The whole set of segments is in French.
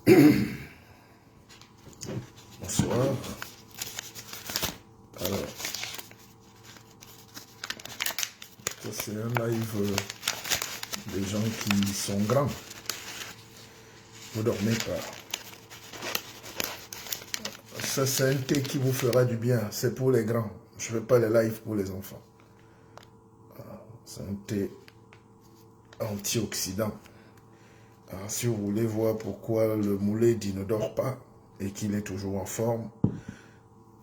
Bonsoir. Alors, ça c'est un live des gens qui sont grands. Vous dormez pas. Ça c'est un thé qui vous fera du bien. C'est pour les grands. Je ne fais pas les lives pour les enfants. C'est un thé antioxydant. Alors, si vous voulez voir pourquoi le Mouledi ne dort pas et qu'il est toujours en forme,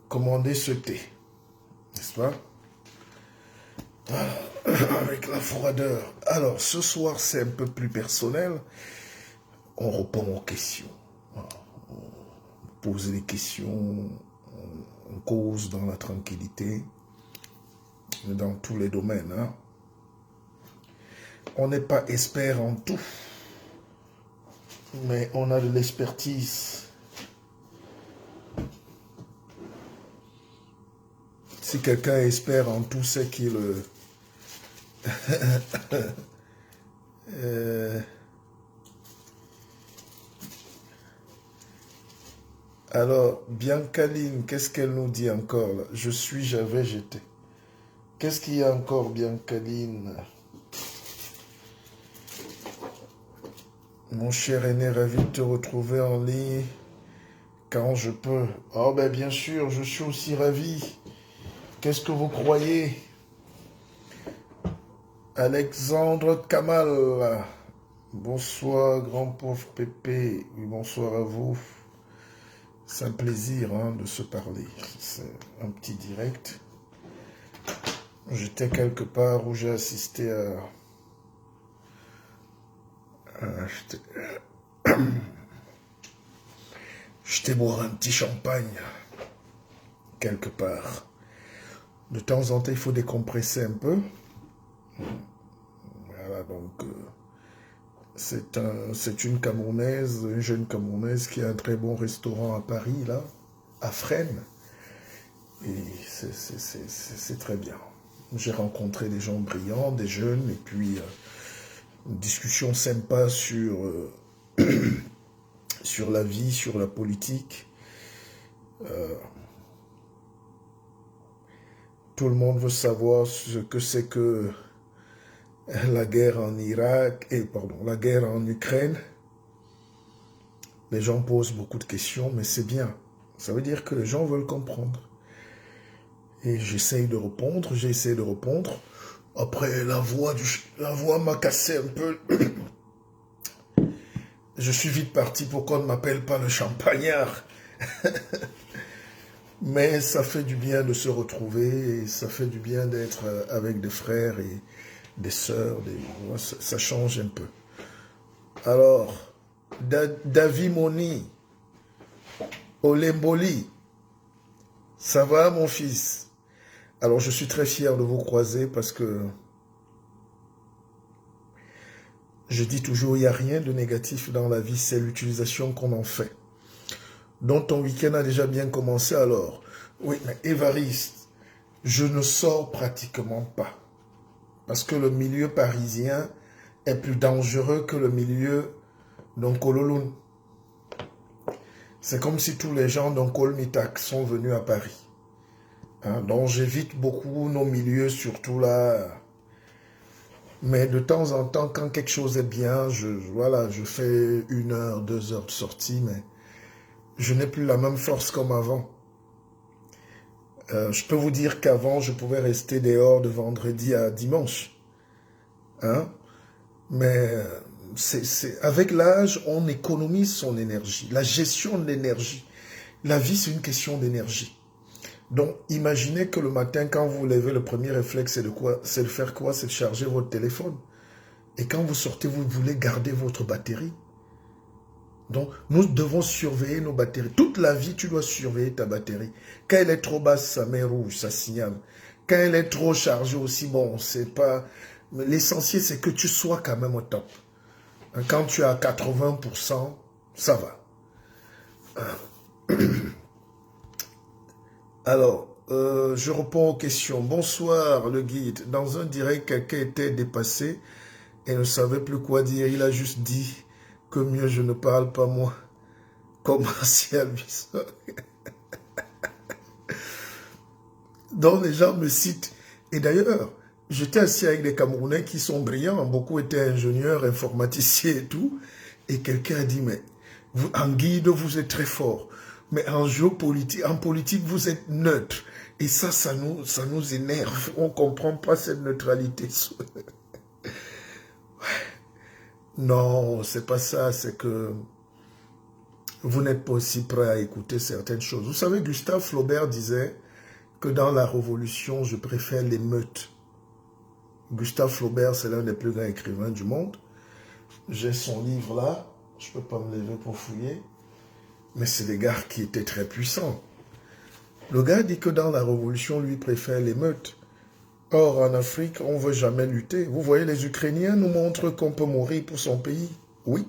commandez ce thé, n'est-ce pas? Avec la froideur. Alors, ce soir, c'est un peu plus personnel. On répond aux questions. On pose des questions, on cause dans la tranquillité, dans tous les domaines. Hein. On n'est pas expert en tout, mais on a de l'expertise. Si quelqu'un est expert en tout, c'est qu'il... Alors, Biancaline, qu'est-ce qu'elle nous dit encore là? Je suis, j'avais, j'étais. Qu'est-ce qu'il y a encore, Biancaline? Mon cher aîné, ravi de te retrouver en ligne quand je peux. Oh ben bien sûr, je suis aussi ravi. Qu'est-ce que vous croyez? Alexandre Kamal. Bonsoir, grand pauvre Pépé. Oui, bonsoir à vous. C'est un plaisir hein, de se parler. C'est un petit direct. J'étais quelque part où j'ai assisté à... J'étais boire un petit champagne. Quelque part. De temps en temps, il faut décompresser un peu. Voilà, donc... c'est une Camerounaise, une jeune Camerounaise qui a un très bon restaurant à Paris, là, à Fresnes. Et c'est très bien. J'ai rencontré des gens brillants, des jeunes, et puis une discussion sympa sur, sur la vie, sur la politique. Tout le monde veut savoir ce que c'est que la guerre en Irak, la guerre en Ukraine. Les gens posent beaucoup de questions, mais c'est bien. Ça veut dire que les gens veulent comprendre. Et j'essaye de répondre, j'ai essayé de répondre. Après, la voix m'a cassé un peu. Je suis vite parti pour qu'on ne m'appelle pas le champagnard. Mais ça fait du bien de se retrouver, et ça fait du bien d'être avec des frères et des sœurs. Ça change un peu. Alors, David Moni, Olemboli, ça va mon fils? Alors je suis très fier de vous croiser parce que je dis toujours, il n'y a rien de négatif dans la vie, c'est l'utilisation qu'on en fait. Donc ton week-end a déjà bien commencé alors. Oui, mais Évariste, je ne sors pratiquement pas. Parce que le milieu parisien est plus dangereux que le milieu d'Onkololoun. C'est comme si tous les gens d'Onkolmitak sont venus à Paris. Hein, donc j'évite beaucoup nos milieux, surtout là. Mais de temps en temps, quand quelque chose est bien, voilà, je fais 1 heure, 2 heures de sortie, mais je n'ai plus la même force comme avant. Je peux vous dire qu'avant, je pouvais rester dehors de vendredi à dimanche. Hein? Mais avec l'âge, on économise son énergie. La gestion de l'énergie. La vie, c'est une question d'énergie. Donc, imaginez que le matin, quand vous vous levez, le premier réflexe, c'est de faire quoi? C'est de charger votre téléphone. Et quand vous sortez, vous voulez garder votre batterie. Donc, nous devons surveiller nos batteries. Toute la vie, tu dois surveiller ta batterie. Quand elle est trop basse, ça met rouge, ça signale. Quand elle est trop chargée aussi, bon, c'est pas... L'essentiel, c'est que tu sois quand même au top. Quand tu es à 80%, ça va. Alors, je réponds aux questions. Bonsoir, le guide. Dans un direct, quelqu'un était dépassé et ne savait plus quoi dire. Il a juste dit que mieux je ne parle pas moi. comme Martial Bissot. Donc les gens me citent. Et d'ailleurs, j'étais assis avec des Camerounais qui sont brillants, beaucoup étaient ingénieurs, informaticiens et tout, et quelqu'un a dit, mais vous, en guide, vous êtes très fort, mais en géopolitique, en politique, vous êtes neutre. Et ça nous énerve, on ne comprend pas cette neutralité. Non, c'est pas ça, c'est que vous n'êtes pas aussi prêt à écouter certaines choses. Vous savez, Gustave Flaubert disait que dans la Révolution, je préfère l'émeute. Gustave Flaubert, c'est l'un des plus grands écrivains du monde. J'ai son livre là, je ne peux pas me lever pour fouiller, mais c'est des gars qui étaient très puissants. Le gars dit que dans la Révolution, lui préfère l'émeute. Or, en Afrique, on ne veut jamais lutter. Vous voyez, les Ukrainiens nous montrent qu'on peut mourir pour son pays. Oui.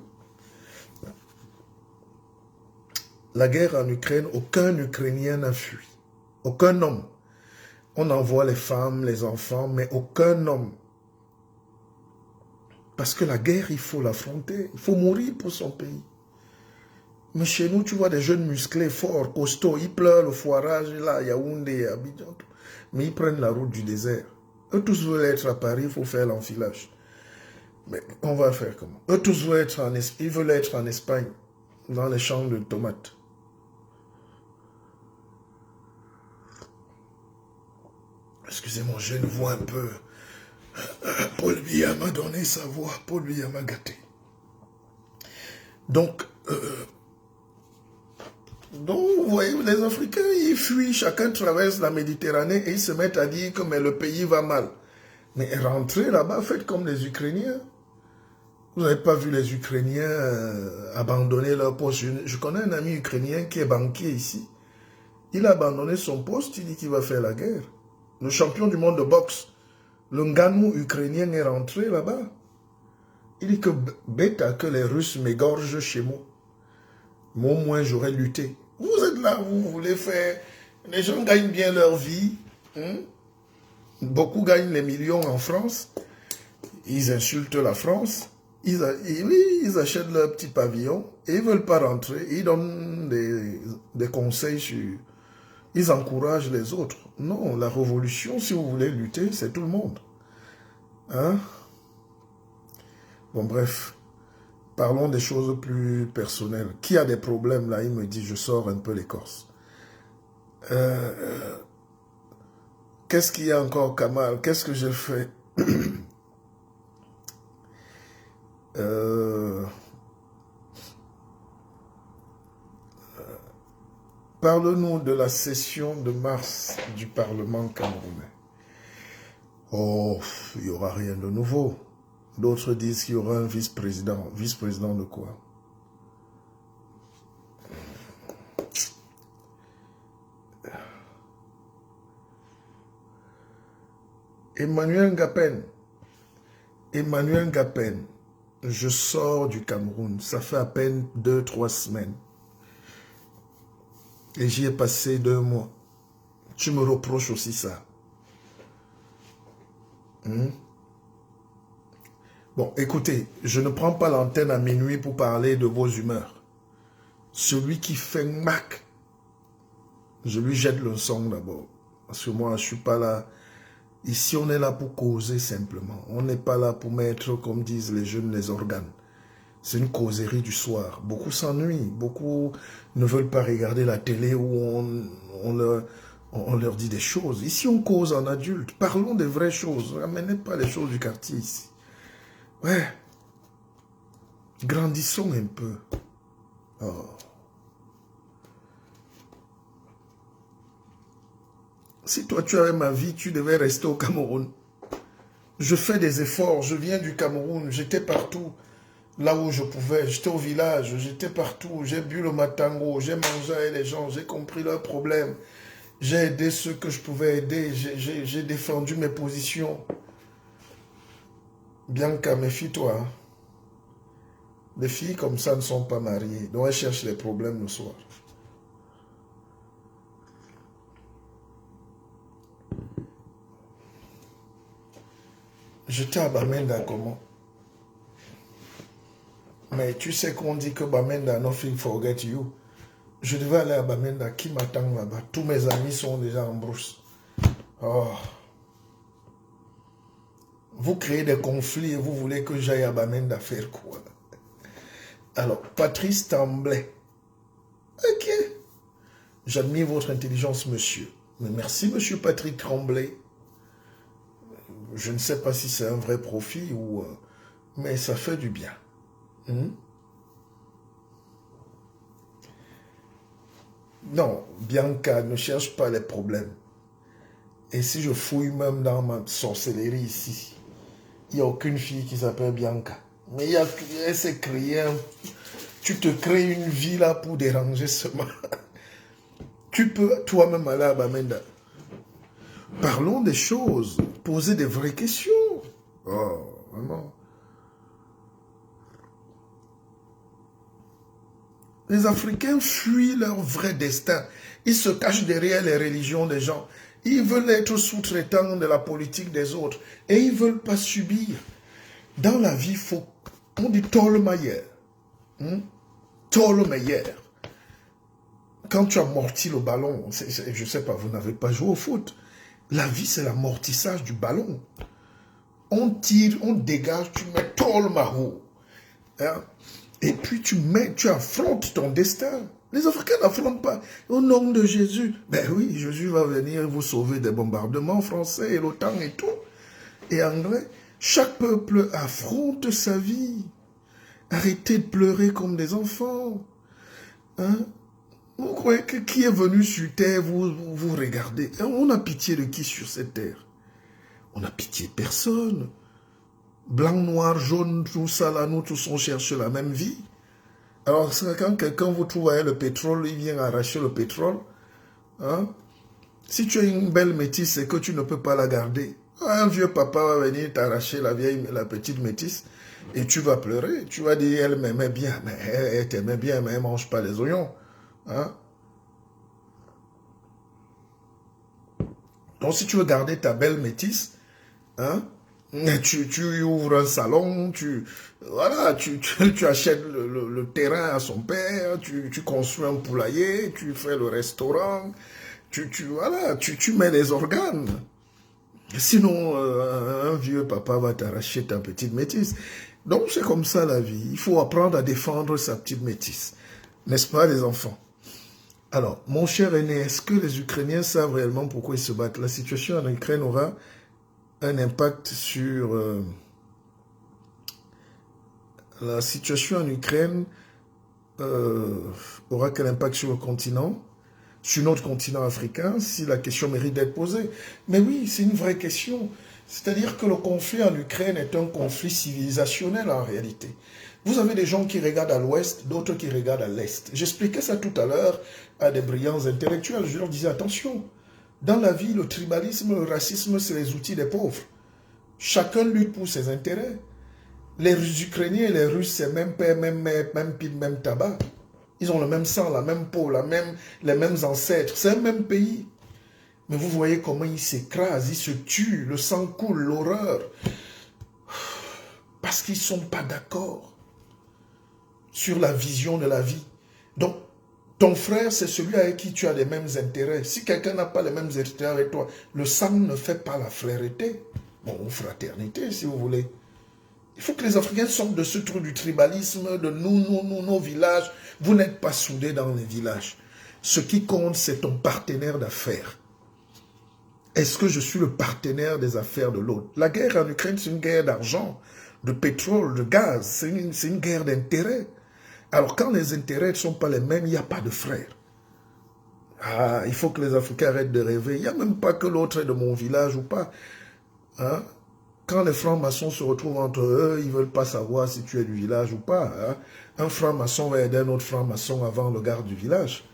La guerre en Ukraine, aucun Ukrainien n'a fui. Aucun homme. On envoie les femmes, les enfants, mais aucun homme. Parce que la guerre, il faut l'affronter. Il faut mourir pour son pays. Mais chez nous, tu vois des jeunes musclés, forts, costauds. Ils pleurent le foirage, là, Yaoundé, Abidjan. Mais ils prennent la route du désert. Eux tous veulent être à Paris, il faut faire l'enfilage. Mais on va faire comment? Eux tous veulent être en Espagne. Ils veulent être en Espagne, dans les champs de tomates. Excusez-moi, j'ai une voix un peu... Paul Biya m'a donné sa voix, Paul Biya m'a gâté. Donc, vous voyez, les Africains, ils fuient, chacun traverse la Méditerranée et ils se mettent à dire que mais le pays va mal. Mais rentrez là-bas, faites comme les Ukrainiens. Vous n'avez pas vu les Ukrainiens abandonner leur poste. Je connais un ami ukrainien qui est banquier ici. Il a abandonné son poste, il dit qu'il va faire la guerre. Le champion du monde de boxe, le Nganou ukrainien est rentré là-bas. Il dit que bête que les Russes m'égorgent chez moi. Moi, au moins, j'aurais lutté. Vous êtes là, vous voulez faire... Les gens gagnent bien leur vie. Hein? Beaucoup gagnent les millions en France. Ils insultent la France. Ils achètent leur petit pavillon et ils ne veulent pas rentrer. Ils donnent des conseils sur... Ils encouragent les autres. Non, la révolution, si vous voulez lutter, c'est tout le monde. Hein? Bon, bref. Parlons des choses plus personnelles. Qui a des problèmes là? Il me dit, je sors un peu l'écorce. Qu'est-ce qu'il y a encore, Kamal? Qu'est-ce que j'ai fait? Parle-nous de la session de mars du Parlement camerounais. Oh, il n'y aura rien de nouveau. D'autres disent qu'il y aura un vice-président. Vice-président de quoi? Emmanuel Ngapen, je sors du Cameroun. Ça fait à peine 2-3 semaines. Et j'y ai passé 2 mois. Tu me reproches aussi ça. Bon, écoutez, je ne prends pas l'antenne à minuit pour parler de vos humeurs. Celui qui fait mac, je lui jette le son d'abord. Parce que moi, je ne suis pas là. Ici, on est là pour causer simplement. On n'est pas là pour mettre, comme disent les jeunes, les organes. C'est une causerie du soir. Beaucoup s'ennuient. Beaucoup ne veulent pas regarder la télé où on leur dit des choses. Ici, on cause en adulte. Parlons des vraies choses. Ramenez pas les choses du quartier ici. Ouais. Grandissons un peu. Oh. Si toi, tu avais ma vie, tu devais rester au Cameroun. Je fais des efforts. Je viens du Cameroun. J'étais partout. Là où je pouvais, j'étais au village, j'étais partout, j'ai bu le matango, j'ai mangé avec les gens, j'ai compris leurs problèmes, j'ai aidé ceux que je pouvais aider, j'ai défendu mes positions. Bianca, méfie-toi. Hein. Les filles comme ça ne sont pas mariées, donc elles cherchent les problèmes le soir. J'étais à Bamenda comment? Mais tu sais qu'on dit que Bamenda, nothing forget you. Je devais aller à Bamenda. Qui m'attend là-bas? Tous mes amis sont déjà en brousse. Oh. Vous créez des conflits et vous voulez que j'aille à Bamenda faire quoi? Alors, Patrice Tremblay. Ok. J'admire votre intelligence, monsieur. Mais merci, monsieur Patrick Tremblay. Je ne sais pas si c'est un vrai profit ou... mais ça fait du bien. Non, Bianca, ne cherche pas les problèmes. Et si je fouille même dans ma sorcellerie ici, il n'y a aucune fille qui s'appelle Bianca. Mais elle s'est créée... Tu te crées une vie là pour déranger seulement. Tu peux toi-même aller à Bamenda. Parlons des choses. Poser des vraies questions. Oh, vraiment. Les Africains fuient leur vrai destin. Ils se cachent derrière les religions des gens. Ils veulent être sous-traitants de la politique des autres. Et ils ne veulent pas subir. Dans la vie, on dit Tolmeyer. Tolmeyer. Quand tu amortis le ballon, je ne sais pas, vous n'avez pas joué au foot. La vie, c'est l'amortissage du ballon. On tire, on dégage, tu mets Tolmaro. Hein? Et puis tu affrontes ton destin. Les Africains n'affrontent pas. Au nom de Jésus. Ben oui, Jésus va venir vous sauver des bombardements français et l'OTAN et tout. Et anglais, chaque peuple affronte sa vie. Arrêtez de pleurer comme des enfants. Hein? Vous croyez que qui est venu sur terre, vous regardez. On a pitié de qui sur cette terre? On a pitié de personne. Blanc, noir, jaune, tout ça là, nous tous on cherche la même vie. Alors quand quelqu'un vous trouve avec le pétrole, il vient arracher le pétrole. Hein? Si tu as une belle métisse et que tu ne peux pas la garder, un vieux papa va venir t'arracher la petite métisse et tu vas pleurer. Tu vas dire, elle m'aimait bien, mais elle t'aimait bien, mais elle ne mange pas les oignons. Hein? Donc si tu veux garder ta belle métisse, hein, tu ouvres un salon, tu achètes le terrain à son père, tu construis un poulailler, tu fais le restaurant, tu mets les organes. Sinon, un vieux papa va t'arracher ta petite métisse. Donc c'est comme ça la vie. Il faut apprendre à défendre sa petite métisse. N'est-ce pas les enfants? Alors, mon cher aîné, est-ce que les Ukrainiens savent réellement pourquoi ils se battent? La situation en Ukraine aura un impact sur... la situation en Ukraine aura quel impact sur le continent, sur notre continent africain, si la question mérite d'être posée? Mais oui, c'est une vraie question. C'est-à-dire que le conflit en Ukraine est un conflit civilisationnel en réalité. Vous avez des gens qui regardent à l'ouest, d'autres qui regardent à l'est. J'expliquais ça tout à l'heure à des brillants intellectuels. Je leur disais, attention, dans la vie, le tribalisme, le racisme, c'est les outils des pauvres. Chacun lutte pour ses intérêts. Les Ukrainiens et les Russes, c'est même père, même mère, même pile, même tabac. Ils ont le même sang, la même peau, les mêmes ancêtres. C'est un même pays. Mais vous voyez comment ils s'écrasent, ils se tuent, le sang coule, l'horreur. Parce qu'ils ne sont pas d'accord sur la vision de la vie. Donc, ton frère, c'est celui avec qui tu as les mêmes intérêts. Si quelqu'un n'a pas les mêmes intérêts avec toi, le sang ne fait pas la frérité. Bon, ou fraternité, si vous voulez. Il faut que les Africains sortent de ce truc du tribalisme, de nos villages. Vous n'êtes pas soudés dans les villages. Ce qui compte, c'est ton partenaire d'affaires. Est-ce que je suis le partenaire des affaires de l'autre? La guerre en Ukraine, c'est une guerre d'argent, de pétrole, de gaz. C'est une guerre d'intérêts. Alors, quand les intérêts ne sont pas les mêmes, il n'y a pas de frères. Ah, il faut que les Africains arrêtent de rêver. Il n'y a même pas que l'autre est de mon village ou pas. Hein? Quand les francs-maçons se retrouvent entre eux, ils ne veulent pas savoir si tu es du village ou pas. Hein? Un franc-maçon va aider un autre franc-maçon avant le garde du village.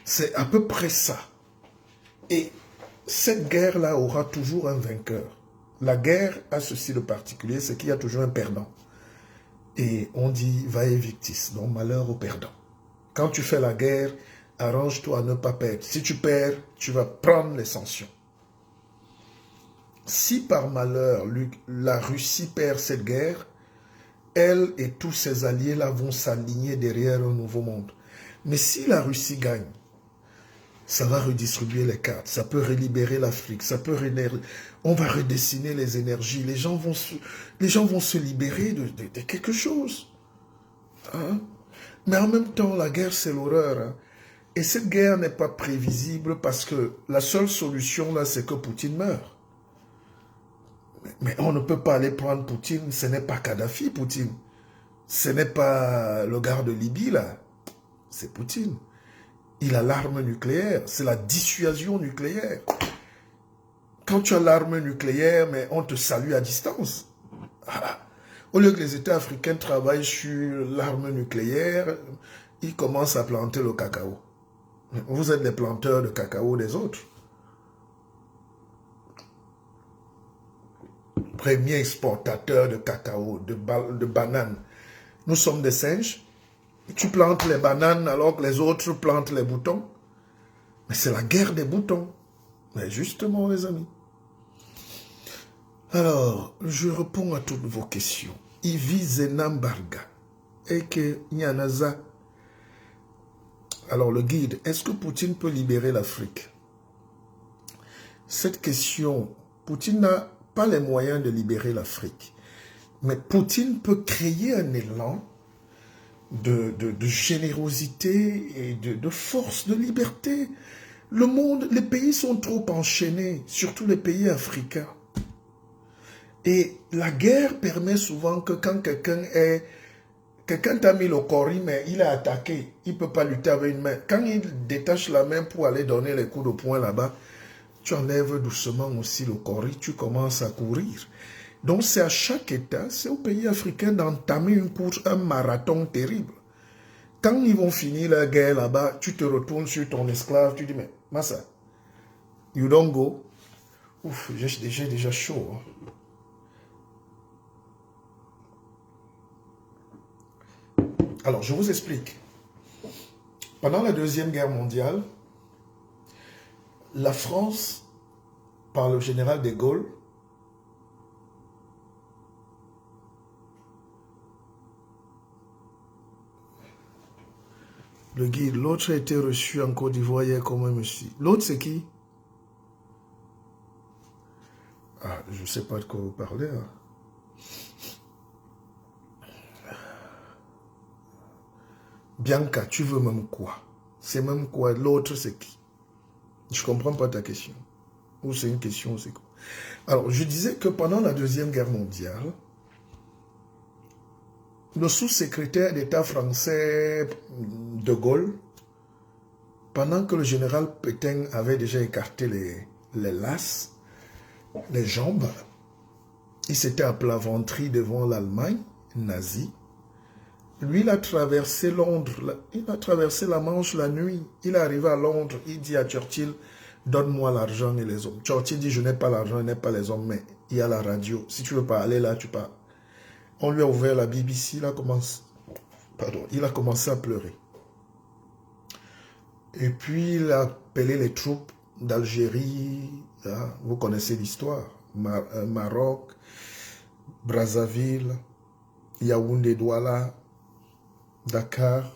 C'est à peu près ça. Et cette guerre-là aura toujours un vainqueur. La guerre a ceci de particulier, c'est qu'il y a toujours un perdant. Et on dit vae victis, donc malheur au perdant. Quand tu fais la guerre, arrange-toi à ne pas perdre. Si tu perds, tu vas prendre les sanctions. Si par malheur, la Russie perd cette guerre, elle et tous ses alliés là vont s'aligner derrière un nouveau monde. Mais si la Russie gagne, ça va redistribuer les cartes, ça peut relibérer l'Afrique, ça peut on va redessiner les énergies, les gens vont se libérer de quelque chose. Hein? Mais en même temps, la guerre, c'est l'horreur. Hein? Et cette guerre n'est pas prévisible parce que la seule solution, là, c'est que Poutine meure. Mais on ne peut pas aller prendre Poutine, ce n'est pas Kadhafi, Poutine. Ce n'est pas le gars de Libye, là. C'est Poutine. Il a l'arme nucléaire, c'est la dissuasion nucléaire. Quand tu as l'arme nucléaire, mais on te salue à distance. Ah. Au lieu que les États africains travaillent sur l'arme nucléaire, ils commencent à planter le cacao. Vous êtes les planteurs de cacao des autres. Premier exportateur de cacao, de bananes. Nous sommes des singes. Tu plantes les bananes alors que les autres plantent les boutons. Mais c'est la guerre des boutons. Mais justement, les amis. Alors, je réponds à toutes vos questions. Ivi Zenambarga. Eke Nyanaza. Alors, le guide, est-ce que Poutine peut libérer l'Afrique? Cette question, Poutine n'a pas les moyens de libérer l'Afrique. Mais Poutine peut créer un élan de générosité et de force, de liberté. Le monde, les pays sont trop enchaînés, surtout les pays africains. Et la guerre permet souvent que quand quelqu'un t'a mis le cori, mais il est attaqué, il ne peut pas lutter avec une main. Quand il détache la main pour aller donner les coups de poing là-bas, tu enlèves doucement aussi le cori, tu commences à courir. Donc c'est à chaque État, c'est au pays africain d'entamer une course, un marathon terrible. Quand ils vont finir la guerre là-bas, tu te retournes sur ton esclave, tu dis, mais Massa, you don't go. Ouf, j'ai déjà chaud. Hein. Alors, je vous explique. Pendant la Deuxième Guerre mondiale, la France, par le général de Gaulle, le guide, l'autre a été reçu en Côte d'Ivoire hier comme un monsieur. L'autre, c'est qui? Ah, je ne sais pas de quoi vous parlez. Hein. Bianca, tu veux même quoi? C'est même quoi? L'autre, c'est qui? Je ne comprends pas ta question. Ou c'est une question, c'est quoi? Alors, je disais que pendant la Deuxième Guerre mondiale, le sous-secrétaire d'État français de Gaulle, pendant que le général Pétain avait déjà écarté les laces, les jambes, il s'était à plat ventre devant l'Allemagne nazie. Lui, il a traversé Londres, il a traversé la Manche la nuit. Il est arrivé à Londres, il dit à Churchill, donne-moi l'argent et les hommes. Churchill dit, je n'ai pas l'argent, je n'ai pas les hommes, mais il y a la radio. Si tu veux pas aller là, tu pars. On lui a ouvert la BBC, il a commencé à pleurer. Et puis, il a appelé les troupes d'Algérie, vous connaissez l'histoire, Maroc, Brazzaville, Yaoundé, Douala, Dakar.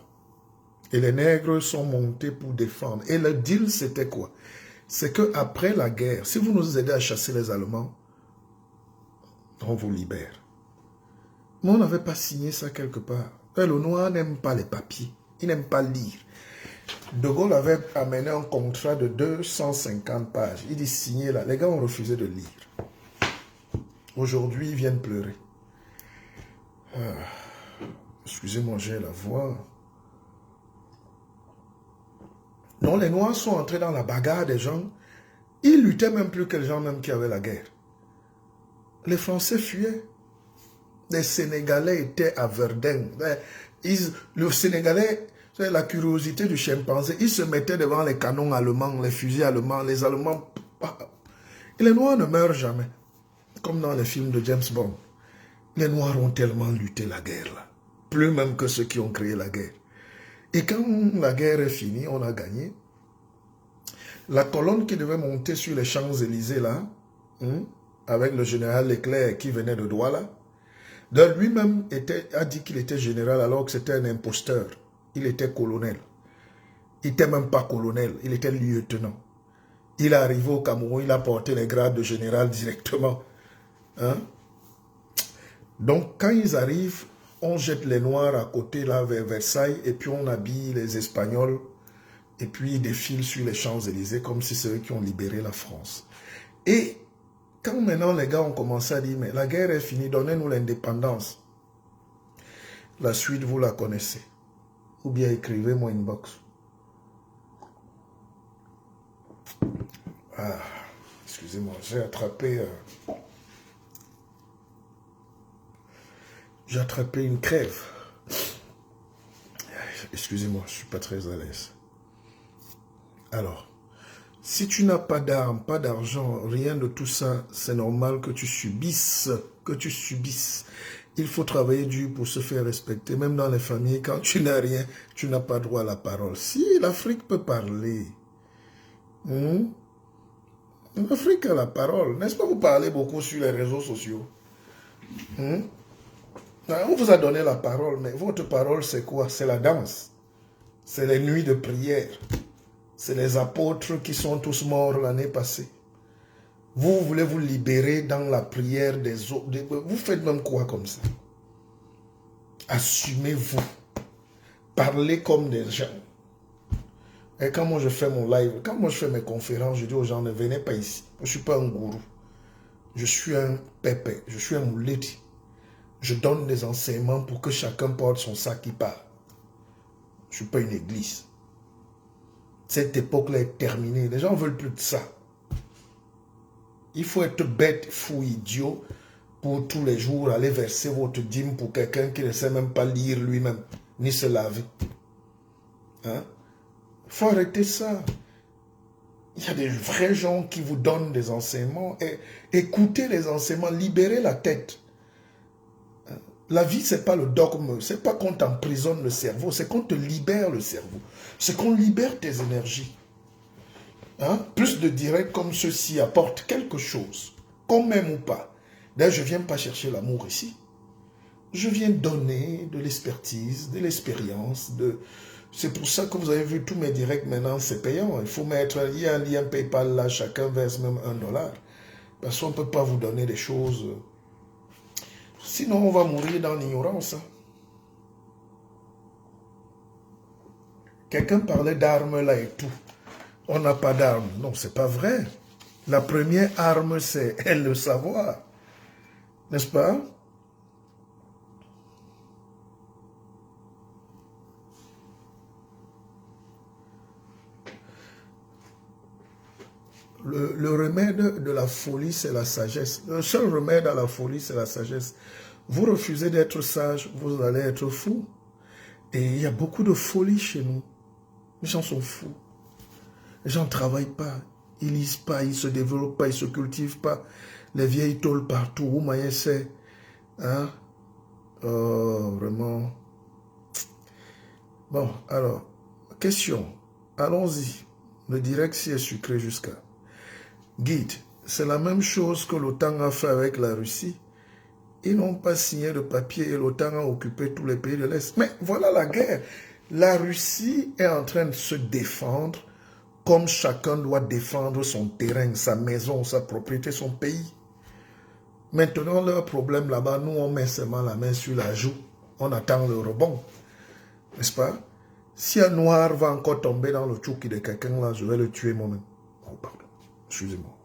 Et les nègres sont montés pour défendre. Et le deal, c'était quoi? C'est qu'après la guerre, si vous nous aidez à chasser les Allemands, on vous libère. Mais on n'avait pas signé ça quelque part. Et le noir n'aime pas les papiers. Il n'aime pas lire. De Gaulle avait amené un contrat de 250 pages. Il dit signer là. Les gars ont refusé de lire. Aujourd'hui, ils viennent pleurer. Excusez-moi, j'ai la voix. Donc les Noirs sont entrés dans la bagarre des gens. Ils luttaient même plus que les gens même qui avaient la guerre. Les Français fuyaient. Les Sénégalais étaient à Verdun. Le Sénégalais, c'est la curiosité du chimpanzé. Ils se mettaient devant les canons allemands, les fusils allemands, les Allemands. Et les Noirs ne meurent jamais. Comme dans les films de James Bond. Les Noirs ont tellement lutté la guerre là. Plus même que ceux qui ont créé la guerre. Et quand la guerre est finie, on a gagné. La colonne qui devait monter sur les Champs-Élysées là, avec le général Leclerc qui venait de Douala, lui-même a dit qu'il était général alors que c'était un imposteur. Il était colonel. Il n'était même pas colonel, il était lieutenant. Il est arrivé au Cameroun, il a porté les grades de général directement. Hein? Donc, quand ils arrivent, on jette les Noirs à côté, là, vers Versailles, et puis on habille les Espagnols, et puis ils défilent sur les Champs-Élysées, comme si c'est eux qui ont libéré la France. Et quand maintenant les gars ont commencé à dire, mais la guerre est finie, donnez-nous l'indépendance. La suite, vous la connaissez. Ou bien écrivez-moi une box. Ah, excusez-moi, j'ai attrapé une crève. Excusez-moi, je ne suis pas très à l'aise. Alors, si tu n'as pas d'armes, pas d'argent, rien de tout ça, c'est normal que tu subisses, Il faut travailler dur pour se faire respecter. Même dans les familles, quand tu n'as rien, tu n'as pas droit à la parole. Si, l'Afrique peut parler. L'Afrique a la parole. N'est-ce pas, vous parlez beaucoup sur les réseaux sociaux? On vous a donné la parole, mais votre parole, c'est quoi? C'est la danse. C'est les nuits de prière. C'est les apôtres qui sont tous morts l'année passée. Vous voulez vous libérer dans la prière des autres. Vous faites même quoi comme ça? Assumez-vous. Parlez comme des gens. Et quand moi je fais mon live, quand moi je fais mes conférences, je dis aux gens, ne venez pas ici. Je ne suis pas un gourou. Je suis un pépé. Je suis un mouleti. Je donne des enseignements pour que chacun porte son sac qui part. Je ne suis pas une église. Cette époque-là est terminée. Les gens ne veulent plus de ça. Il faut être bête, fou, idiot pour tous les jours aller verser votre dîme pour quelqu'un qui ne sait même pas lire lui-même, ni se laver. Hein? Il faut arrêter ça. Il y a des vrais gens qui vous donnent des enseignements. Et écoutez les enseignements, libérez la tête. La vie, ce n'est pas le dogme, ce n'est pas qu'on t'emprisonne le cerveau, c'est qu'on te libère le cerveau. C'est qu'on libère tes énergies. Hein? Plus de directs comme ceci apportent quelque chose, qu'on m'aime ou pas. D'ailleurs, je ne viens pas chercher l'amour ici. Je viens donner de l'expertise, de l'expérience. C'est pour ça que vous avez vu tous mes directs maintenant, c'est payant. Il faut mettre, il y a un lien PayPal là, chacun verse même $1. Parce qu'on ne peut pas vous donner des choses. Sinon, on va mourir dans l'ignorance. Quelqu'un parlait d'armes là et tout. On n'a pas d'armes. Non, c'est pas vrai. La première arme, c'est le savoir. N'est-ce pas? Le remède de la folie, c'est la sagesse. Le seul remède à la folie, c'est la sagesse. Vous refusez d'être sage, vous allez être fou. Et il y a beaucoup de folie chez nous. Les gens sont fous. Les gens ne travaillent pas. Ils lisent pas, ils ne se développent pas, ils ne se cultivent pas. Les vieilles tôles partout. Où moyen c'est? Hein? Oh, vraiment. Bon, alors, question. Allons-y. Le direct si est sucré jusqu'à. Guide, c'est la même chose que l'OTAN a fait avec la Russie. Ils n'ont pas signé de papier et l'OTAN a occupé tous les pays de l'Est. Mais voilà la guerre. La Russie est en train de se défendre comme chacun doit défendre son terrain, sa maison, sa propriété, son pays. Maintenant, leur problème là-bas, nous on met seulement la main sur la joue. On attend le rebond. N'est-ce pas? Si un noir va encore tomber dans le tchouki de quelqu'un là, je vais le tuer moi-même. Oh, pardon. Excusez-moi.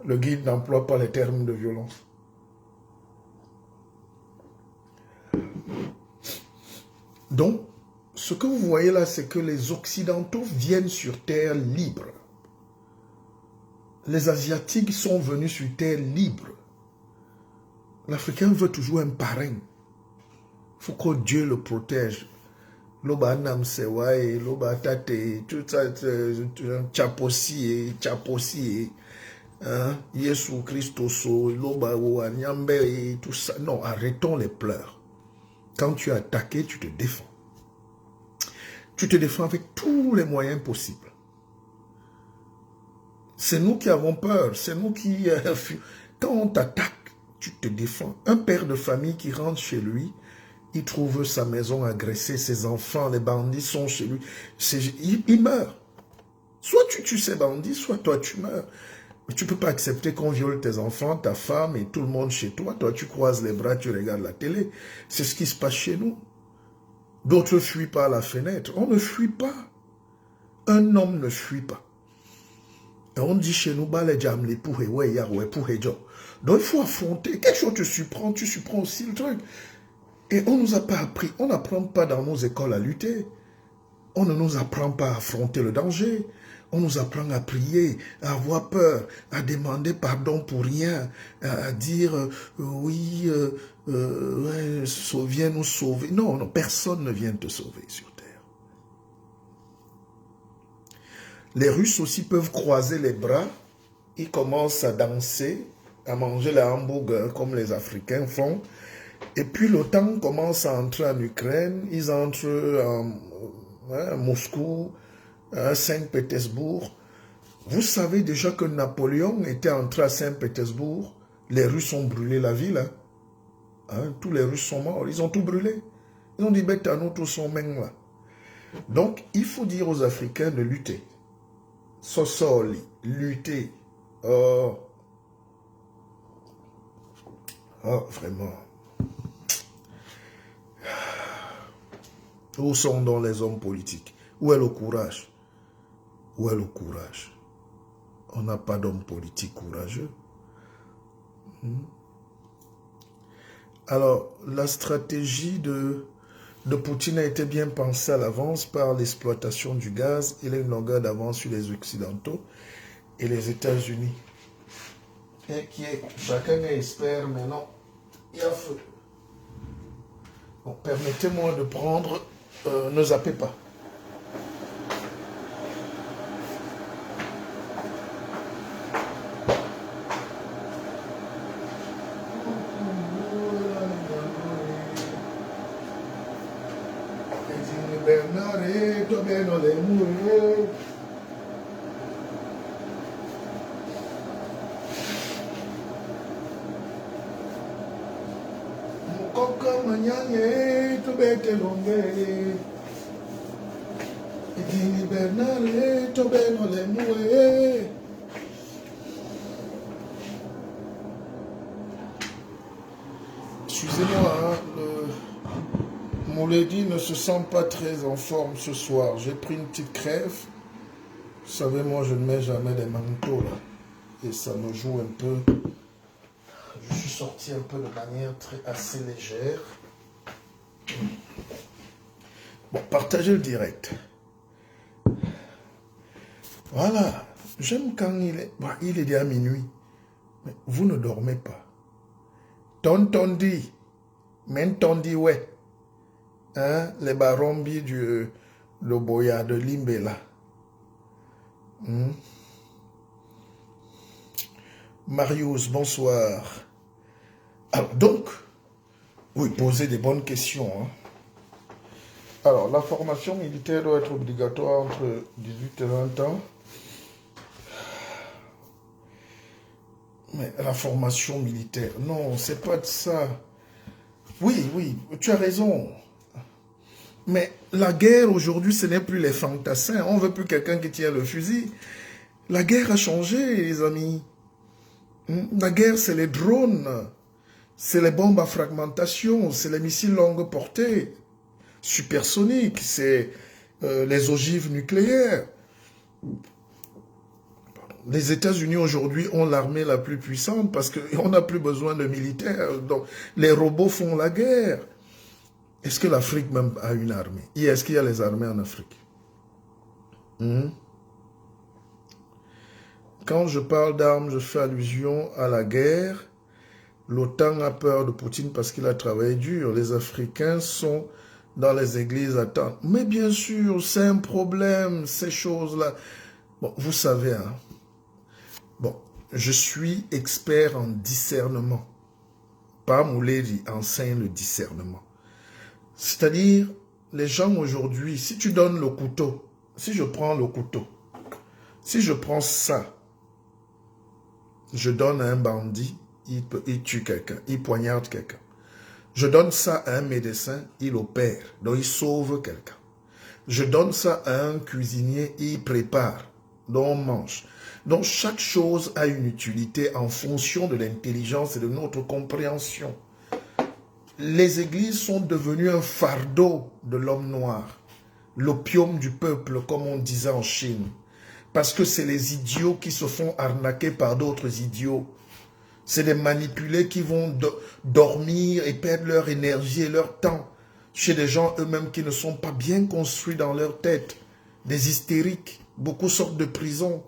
Le guide n'emploie pas les termes de violence. Donc, ce que vous voyez là, c'est que les Occidentaux viennent sur terre libre. Les Asiatiques sont venus sur terre libre. L'Africain veut toujours un parrain. Il faut que Dieu le protège. Loba Namsewae, Loba Tate, tout ça, Chaposi, Yesu Christoso, Loba Nyambe et tout ça. Non, arrêtons les pleurs. Quand tu es attaqué, tu te défends. Tu te défends avec tous les moyens possibles. C'est nous qui avons peur. C'est nous qui... quand on t'attaque, tu te défends. Un père de famille qui rentre chez lui il trouve sa maison agressée, ses enfants, les bandits sont chez lui. Il meurt. Soit tu tues ces bandits, soit toi tu meurs. Mais tu ne peux pas accepter qu'on viole tes enfants, ta femme et tout le monde chez toi. Toi, tu croises les bras, tu regardes la télé. C'est ce qui se passe chez nous. D'autres fuient par la fenêtre. On ne fuit pas. Un homme ne fuit pas. Et on dit chez nous, bah, les jamles pour ouais, pour donc il faut affronter. Quelque chose te surprend, tu surprends aussi le truc. Et on ne nous a pas appris. On n'apprend pas dans nos écoles à lutter. On ne nous apprend pas à affronter le danger. On nous apprend à prier, à avoir peur, à demander pardon pour rien, à dire oui, ouais, viens nous sauver. Non, non, personne ne vient te sauver sur terre. Les Russes aussi peuvent croiser les bras, ils commencent à danser, à manger les hamburgers comme les Africains font. Et puis l'OTAN commence à entrer en Ukraine, ils entrent à Moscou, à Saint-Pétersbourg. Vous savez déjà que Napoléon était entré à Saint-Pétersbourg, les Russes ont brûlé la ville. Tous les Russes sont morts, ils ont tout brûlé. Ils ont dit, bête à nous tous sont mêmes là. Donc, il faut dire aux Africains de lutter. Sosoli, lutter. Oh, vraiment. Où sont donc les hommes politiques? Où est le courage? Où est le courage? On n'a pas d'hommes politiques courageux. Alors, la stratégie de Poutine a été bien pensée à l'avance par l'exploitation du gaz. Il a une longueur d'avance sur les Occidentaux et les États-Unis. Et chacun espère, mais non, il y a feu. Bon, permettez-moi de prendre, ne zappez pas. Excusez-moi, Mouledi ne se sent pas très en forme ce soir. J'ai pris une petite crève. Vous savez, moi, je ne mets jamais des manteaux, là. Et ça me joue un peu. Je suis sorti un peu de manière assez légère. Bon, partagez le direct. Voilà. J'aime quand il est déjà minuit. Mais vous ne dormez pas. Tontondi. Mentondi, ouais. Hein, les barombi du Loboya de Limbela. Marius, bonsoir. Alors, donc, oui, posez des bonnes questions. Alors, la formation militaire doit être obligatoire entre 18 et 20 ans. Mais la formation militaire, non, c'est pas de ça. Oui, tu as raison. Mais la guerre aujourd'hui, ce n'est plus les fantassins. On ne veut plus quelqu'un qui tient le fusil. La guerre a changé, les amis. La guerre, c'est les drones. C'est les bombes à fragmentation. C'est les missiles longue portée. Supersoniques. C'est les ogives nucléaires. Les États-Unis aujourd'hui ont l'armée la plus puissante parce qu'on n'a plus besoin de militaires. Donc, les robots font la guerre. Est-ce que l'Afrique même a une armée? Est-ce qu'il y a les armées en Afrique? Quand je parle d'armes, je fais allusion à la guerre. L'OTAN a peur de Poutine parce qu'il a travaillé dur. Les Africains sont dans les églises à attendre. Mais bien sûr, c'est un problème, ces choses-là. Bon, vous savez, bon, je suis expert en discernement. Pas Mouledi enseigne le discernement. C'est-à-dire, les gens aujourd'hui, si tu donnes le couteau, si je prends le couteau, si je prends ça, je donne à un bandit, il tue quelqu'un, il poignarde quelqu'un. Je donne ça à un médecin, il opère, donc il sauve quelqu'un. Je donne ça à un cuisinier, il prépare, donc on mange. Donc chaque chose a une utilité en fonction de l'intelligence et de notre compréhension. Les églises sont devenues un fardeau de l'homme noir, l'opium du peuple, comme on disait en Chine. Parce que c'est les idiots qui se font arnaquer par d'autres idiots. C'est des manipulés qui vont dormir et perdre leur énergie et leur temps chez des gens eux-mêmes qui ne sont pas bien construits dans leur tête. Des hystériques. Beaucoup sortent de prison.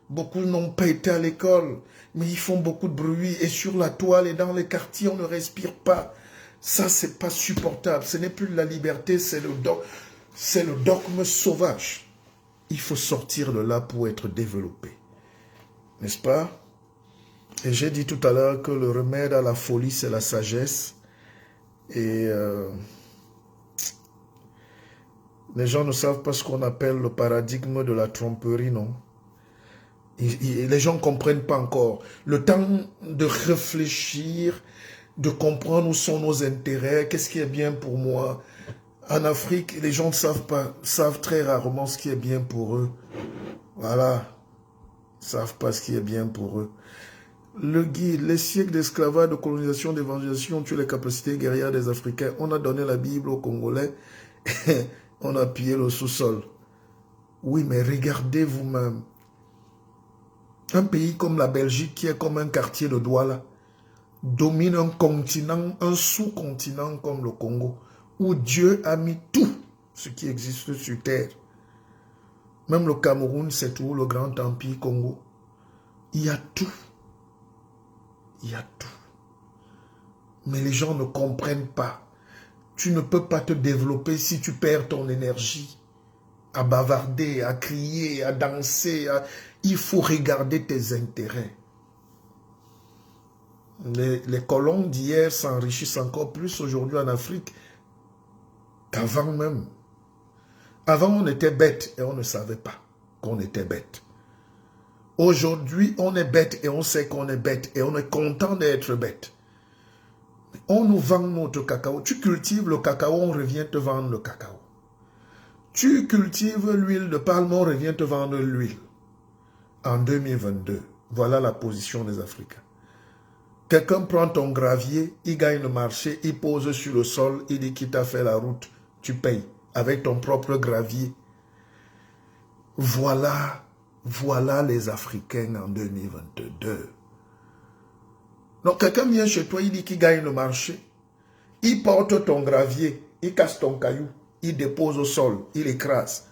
Beaucoup n'ont pas été à l'école. Mais ils font beaucoup de bruit. Et sur la toile et dans les quartiers, on ne respire pas. Ça, c'est pas supportable. Ce n'est plus de la liberté, c'est le dogme sauvage. Il faut sortir de là pour être développé. N'est-ce pas? Et j'ai dit tout à l'heure que le remède à la folie, c'est la sagesse. Et les gens ne savent pas ce qu'on appelle le paradigme de la tromperie, non? Les gens ne comprennent pas encore. Le temps de réfléchir, de comprendre où sont nos intérêts, qu'est-ce qui est bien pour moi. En Afrique, les gens ne savent pas, savent très rarement ce qui est bien pour eux. Voilà. Ils ne savent pas ce qui est bien pour eux. Le guide, les siècles d'esclavage, de colonisation, d'évangélisation ont tué les capacités guerrières des Africains. On a donné la Bible aux Congolais, on a pillé le sous-sol. Oui, mais regardez vous-même. Un pays comme la Belgique, qui est comme un quartier de Douala, domine un continent, un sous-continent comme le Congo, où Dieu a mis tout ce qui existe sur terre. Même le Cameroun, c'est tout, le grand empire Congo. Il y a tout. Il y a tout. Mais les gens ne comprennent pas. Tu ne peux pas te développer si tu perds ton énergie à bavarder, à crier, à danser. Il faut regarder tes intérêts. Les colons d'hier s'enrichissent encore plus aujourd'hui en Afrique qu'avant même. Avant, on était bête et on ne savait pas qu'on était bête. Aujourd'hui, on est bête et on sait qu'on est bête et on est content d'être bête. On nous vend notre cacao. Tu cultives le cacao, on revient te vendre le cacao. Tu cultives l'huile de palme, on revient te vendre l'huile. En 2022, voilà la position des Africains. Quelqu'un prend ton gravier, il gagne le marché, il pose sur le sol, il dit qu'il t'a fait la route, tu payes avec ton propre gravier. Voilà les Africains en 2022. Donc quelqu'un vient chez toi, il dit qu'il gagne le marché. Il porte ton gravier, il casse ton caillou, il dépose au sol, il écrase.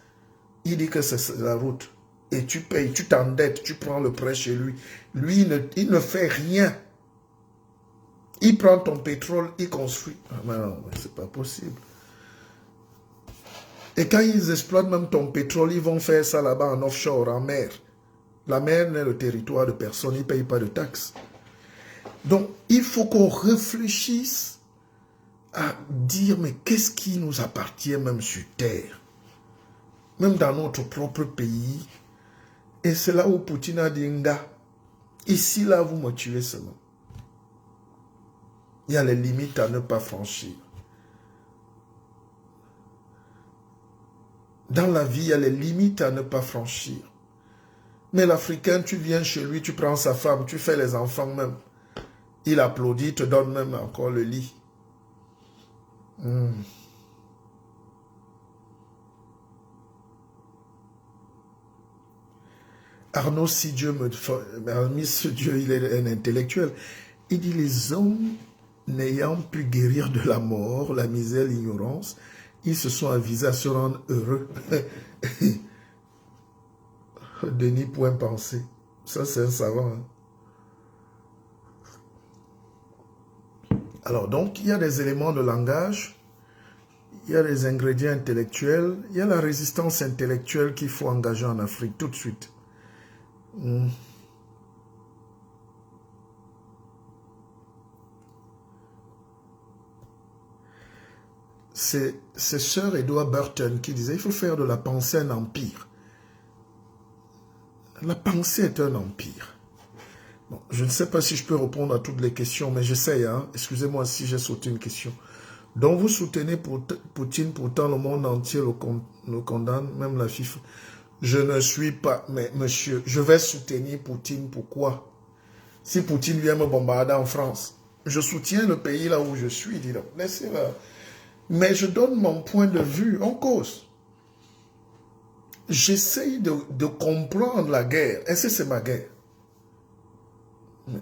Il dit que c'est la route. Et tu payes, tu t'endettes, tu prends le prêt chez lui. Lui, il ne fait rien. Il prend ton pétrole, il construit. Ah mais non, c'est pas possible. Et quand ils exploitent même ton pétrole, ils vont faire ça là-bas en offshore, en mer. La mer n'est le territoire de personne, ils ne payent pas de taxes. Donc, il faut qu'on réfléchisse à dire, mais qu'est-ce qui nous appartient même sur terre? Même dans notre propre pays. Et c'est là où Poutine a dit, nga, ici, là, vous me tuez seulement. Il y a les limites à ne pas franchir. Dans la vie, il y a les limites à ne pas franchir. Mais l'Africain, tu viens chez lui, tu prends sa femme, tu fais les enfants même. Il applaudit, te donne même encore le lit. Arnaud, si Dieu ce Dieu, il est un intellectuel. Il dit, les hommes n'ayant pu guérir de la mort, la misère, l'ignorance, ils se sont avisés à se rendre heureux. Denis, point pensé. Ça, c'est un savant. Hein? Alors, donc, il y a des éléments de langage, il y a des ingrédients intellectuels, il y a la résistance intellectuelle qu'il faut engager en Afrique tout de suite. C'est Sir Edward Burton qui disait, il faut faire de la pensée un empire. La pensée est un empire. Bon, je ne sais pas si je peux répondre à toutes les questions, mais j'essaye. Hein. Excusez-moi si j'ai sauté une question. Donc vous soutenez Poutine, pourtant le monde entier le condamne, même la FIFA. Je ne suis pas, mais monsieur, je vais soutenir Poutine, pourquoi? Si Poutine vient me bombarder en France, je soutiens le pays là où je suis, dis donc, laissez-le. Mais je donne mon point de vue en cause. J'essaye de comprendre la guerre. Est-ce que c'est ma guerre?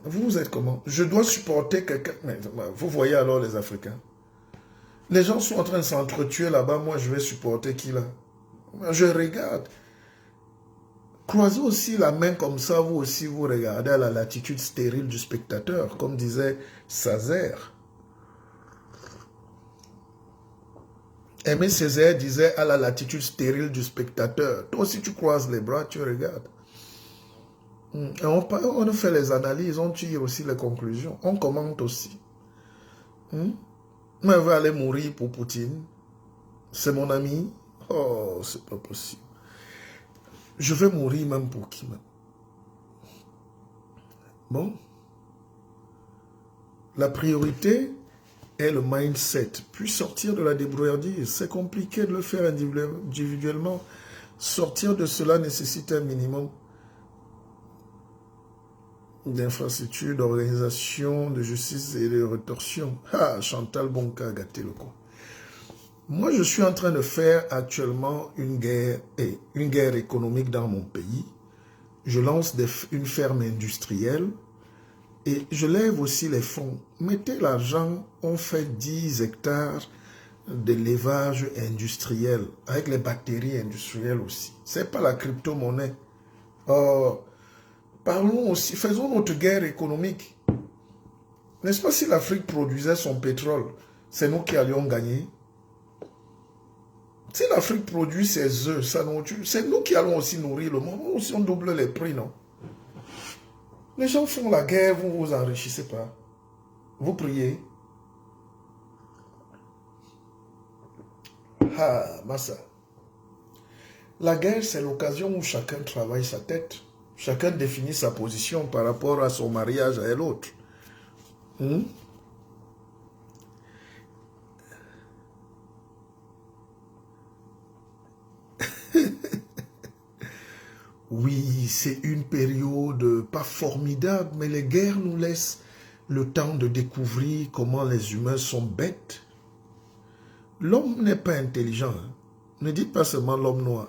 Vous êtes comment? Je dois supporter quelqu'un. Vous voyez alors les Africains. Les gens sont en train de s'entretuer là-bas. Moi, je vais supporter qui là? Je regarde. Croisez aussi la main comme ça. Vous aussi, vous regardez à la latitude stérile du spectateur. Comme disait Sazer. Aimé Césaire disait à la latitude stérile du spectateur. Toi aussi, tu croises les bras, tu regardes. On fait les analyses, on tire aussi les conclusions. On commente aussi. Mais elle va aller mourir pour Poutine. C'est mon ami. Oh, c'est pas possible. Je vais mourir même pour qui même. Bon. La priorité est le mindset. Puis sortir de la débrouillardise. C'est compliqué de le faire individuellement. Sortir de cela nécessite un minimum d'infrastructures, d'organisation, de justice et de rétorsion. Ah, Chantal Bonka a gâté le coup. Moi, je suis en train de faire actuellement une guerre économique dans mon pays. Je lance une ferme industrielle et je lève aussi les fonds. Mettez l'argent, on fait 10 hectares d'élevage industriel avec les bactéries industrielles aussi. Ce n'est pas la crypto-monnaie. Parlons aussi, faisons notre guerre économique. N'est-ce pas si l'Afrique produisait son pétrole, c'est nous qui allions gagner? Si l'Afrique produit ses œufs, sa nourriture, c'est nous qui allons aussi nourrir le monde. Nous aussi, on double les prix, non? Les gens font la guerre, vous ne vous enrichissez pas. Vous priez. Ah, Massa. La guerre, c'est l'occasion où chacun travaille sa tête. Chacun définit sa position par rapport à son mariage à l'autre. Oui, c'est une période pas formidable, mais les guerres nous laissent le temps de découvrir comment les humains sont bêtes. L'homme n'est pas intelligent. Hein. Ne dites pas seulement l'homme noir.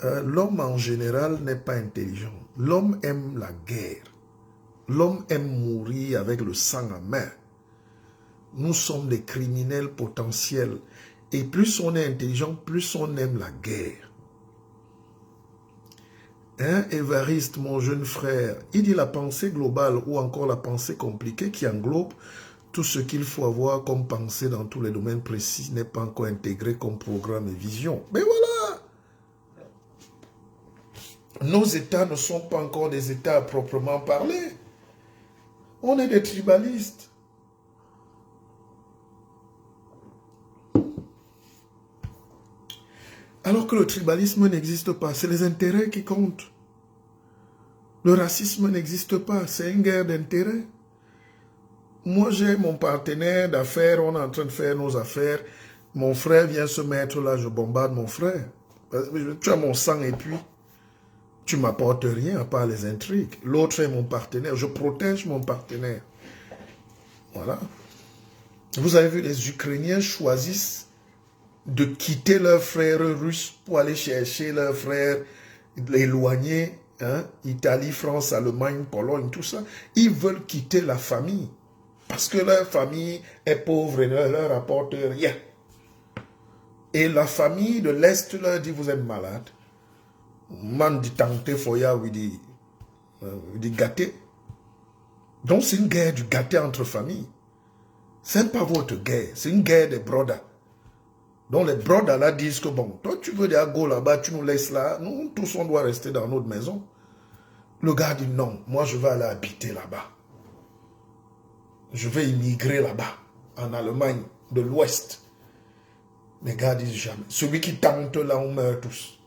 L'homme en général n'est pas intelligent. L'homme aime la guerre. L'homme aime mourir avec le sang à main. Nous sommes des criminels potentiels. Et plus on est intelligent, plus on aime la guerre. Hein, Évariste, mon jeune frère, il dit la pensée globale ou encore la pensée compliquée qui englobe tout ce qu'il faut avoir comme pensée dans tous les domaines précis n'est pas encore intégré comme programme et vision. Mais voilà! Nos États ne sont pas encore des États à proprement parler. On est des tribalistes. Alors que le tribalisme n'existe pas, c'est les intérêts qui comptent. Le racisme n'existe pas, c'est une guerre d'intérêts. Moi, j'ai mon partenaire d'affaires, on est en train de faire nos affaires. Mon frère vient se mettre là, je bombarde mon frère. Tu as mon sang et puis tu ne m'apportes rien à part les intrigues. L'autre est mon partenaire, je protège mon partenaire. Voilà. Vous avez vu, les Ukrainiens choisissent de quitter leurs frères russes pour aller chercher leurs frères éloignés, hein, Italie, France, Allemagne, Pologne, tout ça. Ils veulent quitter la famille parce que leur famille est pauvre et ne leur apporte rien. Et la famille de l'Est leur dit, vous êtes malade. Man dit tenter foya, oui dit gâter. Donc c'est une guerre du gâter entre familles. Ce n'est pas votre guerre, c'est une guerre des brodas. Donc les brodas là disent que bon, toi tu veux aller go là-bas, tu nous laisses là, nous tous on doit rester dans notre maison. Le gars dit non, moi je vais aller habiter là-bas. Je vais immigrer là-bas, en Allemagne de l'Ouest. Les gars disent jamais. Celui qui tente là, on meurt tous.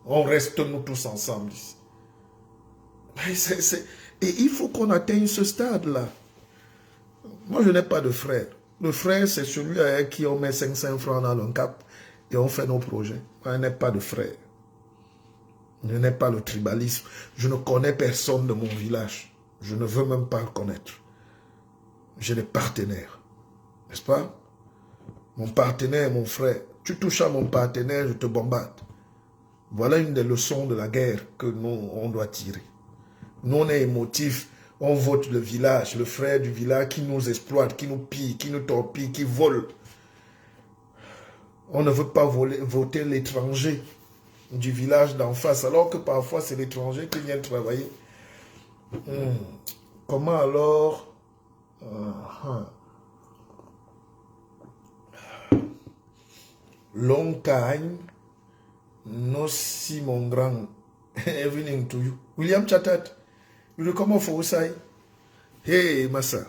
On reste nous tous ensemble ici. Et il faut qu'on atteigne ce stade-là. Moi, je n'ai pas de frère. Le frère, c'est celui avec qui on met 500 francs dans le cap et on fait nos projets. Moi, je n'ai pas de frère. Je n'ai pas le tribalisme. Je ne connais personne de mon village. Je ne veux même pas le connaître. J'ai des partenaires. N'est-ce pas? Mon partenaire, mon frère. Tu touches à mon partenaire, je te bombarde. Voilà une des leçons de la guerre que nous, on doit tirer. Nous, on est émotifs. On vote le village, le frère du village qui nous exploite, qui nous pille, qui nous torpille, qui vole. On ne veut pas voter l'étranger du village d'en face, alors que parfois c'est l'étranger qui vient travailler. Comment alors long time, no see mon grand. Evening to you. William Chatat. You come off outside. Hey, Massa.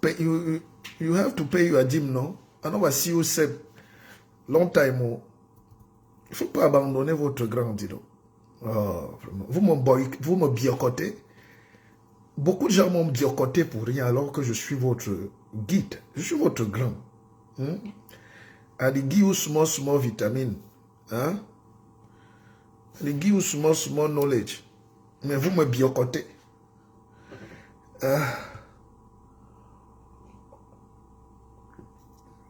You have to pay your gym, no? I know I see you say long time. Oh. Il ne faut pas abandonner votre grand, dis donc. Oh, vous me boycottez. Beaucoup de gens m'ont boycotté pour rien alors que je suis votre guide. Je suis votre grand. I give you small vitamine. Hein? I give you small knowledge. Mais vous me boycottez.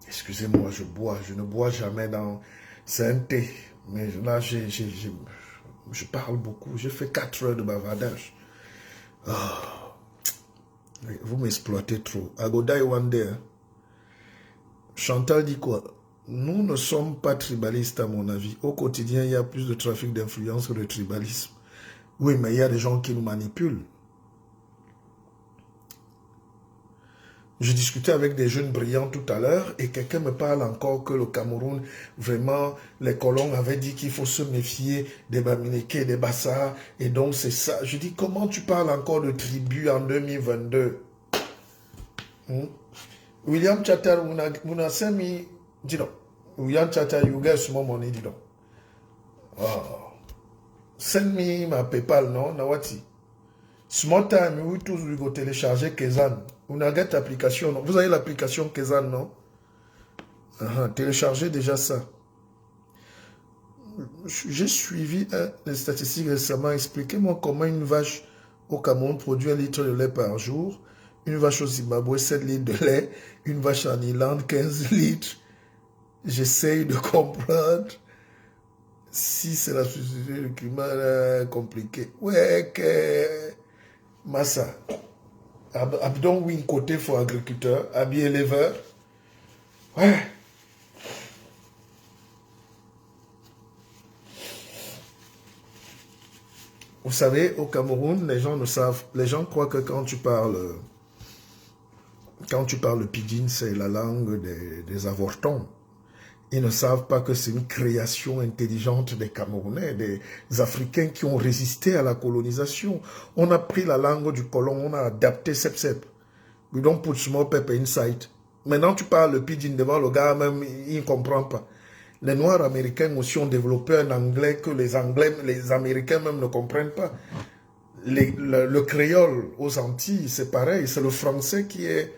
Excusez-moi, je ne bois jamais dans... C'est un thé. Mais là, je parle beaucoup. J'ai fait 4 heures de bavardage. Oh. Vous m'exploitez trop. I go die one day. Chantal dit quoi? Nous ne sommes pas tribalistes à mon avis. Au quotidien, il y a plus de trafic d'influence que de tribalisme. Oui, mais il y a des gens qui nous manipulent. Je discutais avec des jeunes brillants tout à l'heure et quelqu'un me parle encore que le Cameroun, vraiment, les colons avaient dit qu'il faut se méfier des Bamileke, des Bassa, et donc c'est ça. Je dis, comment tu parles encore de tribus en 2022? William Chatter, Muna Semi, dis donc. William Chatter, you get small money, dis donc. Oh. Send me ma PayPal, non? Nawati. Small time, we tous we go télécharger Kezan. Vous n'avez pas l'application, non? Vous avez l'application Kezan, non? Téléchargez déjà ça. J'ai suivi les statistiques récemment. Expliquez-moi comment une vache au Cameroun produit 1 litre de lait par jour. Une vache au Zimbabwe, 7 litres de lait. Une vache en Irlande, 15 litres. J'essaye de comprendre. Si c'est la société, le climat compliqué. Ouais, que... Massa. Abdon win côté pour agriculteur, habillé éleveur. Ouais. Vous savez, au Cameroun, les gens ne savent, les gens croient que quand tu parles pidgin, c'est la langue des avortons. Ils ne savent pas que c'est une création intelligente des Camerounais, des Africains qui ont résisté à la colonisation. On a pris la langue du colon, on a adapté sep. We don't put small pepper inside. Maintenant, tu parles le pidgin devant le gars, même, il ne comprend pas. Les Noirs américains aussi ont développé un anglais que les Américains même ne comprennent pas. Le créole aux Antilles, c'est pareil, c'est le français qui est...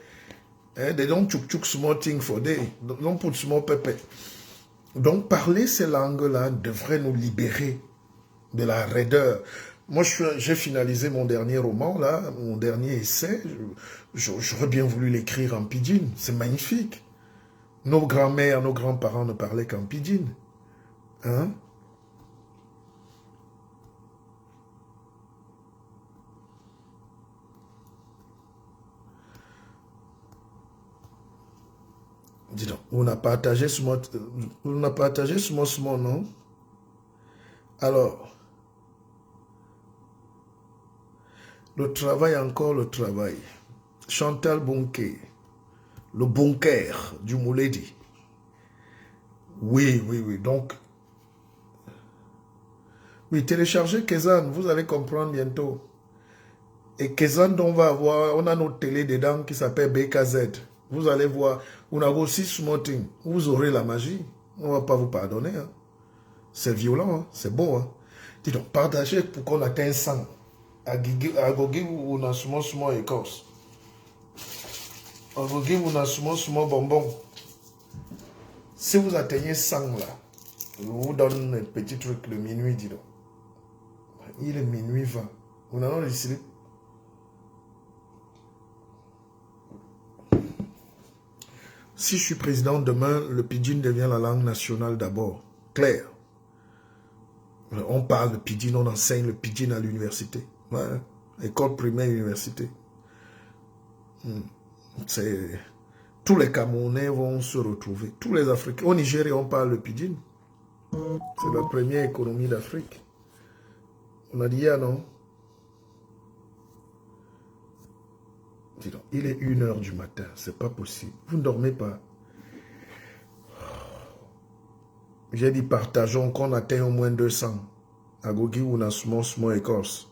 They don't chuk small thing for day. Don't put small pepper. Donc, parler ces langues-là devrait nous libérer de la raideur. Moi, j'ai finalisé mon dernier roman, là, mon dernier essai. J'aurais bien voulu l'écrire en pidgin. C'est magnifique. Nos grands-mères, nos grands-parents ne parlaient qu'en pidgin. Hein? Dis donc, on a partagé ce mot, non? Alors, le travail, encore le travail. Chantal Bonquet, le bunker du Mouledi. Oui, donc, oui, téléchargez Kezan, vous allez comprendre bientôt. Et Kezan, on va avoir, on a notre télé dedans qui s'appelle BKZ. Vous allez voir, on a aussi smoking. Vous aurez la magie. On ne va pas vous pardonner. C'est violent, hein? C'est beau. Hein? Dis donc, partagez pour qu'on atteigne 100. Agogi ou na sumo écorce. Agogi ou na sumo bonbon. Si vous atteignez 100 là, je vous donne un petit truc le minuit, dis donc. Il est minuit 20. Vous n'avez pas décidé. Si je suis président demain, le pidgin devient la langue nationale d'abord. Clair. On parle de pidgin, on enseigne le pidgin à l'université. Ouais. École primaire, université. Tous les Camerounais vont se retrouver. Tous les Africains. Au Nigeria, on parle le pidgin. C'est la première économie d'Afrique. On a dit hier, non? Dis donc, il est 1h du matin. C'est pas possible. Vous ne dormez pas. J'ai dit partageons qu'on atteigne au moins 200. Agogi ou Nasmo écorce.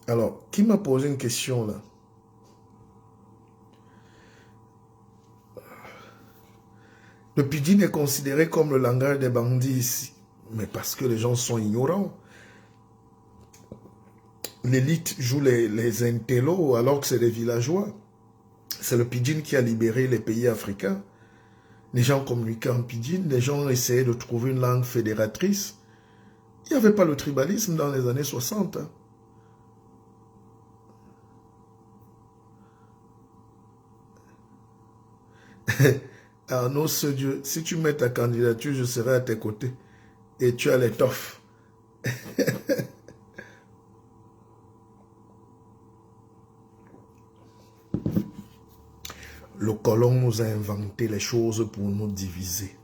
Alors, qui m'a posé une question là? Le pidgin est considéré comme le langage des bandits ici. Mais parce que les gens sont ignorants. L'élite joue les intellos alors que c'est des villageois. C'est le pidgin qui a libéré les pays africains. Les gens communiquaient en pidgin, les gens essayaient de trouver une langue fédératrice. Il n'y avait pas le tribalisme dans les années 60. Hein. Arnaud Sedieu, si tu mets ta candidature, je serai à tes côtés. Et tu as l'étoffe. Le colon nous a inventé les choses pour nous diviser.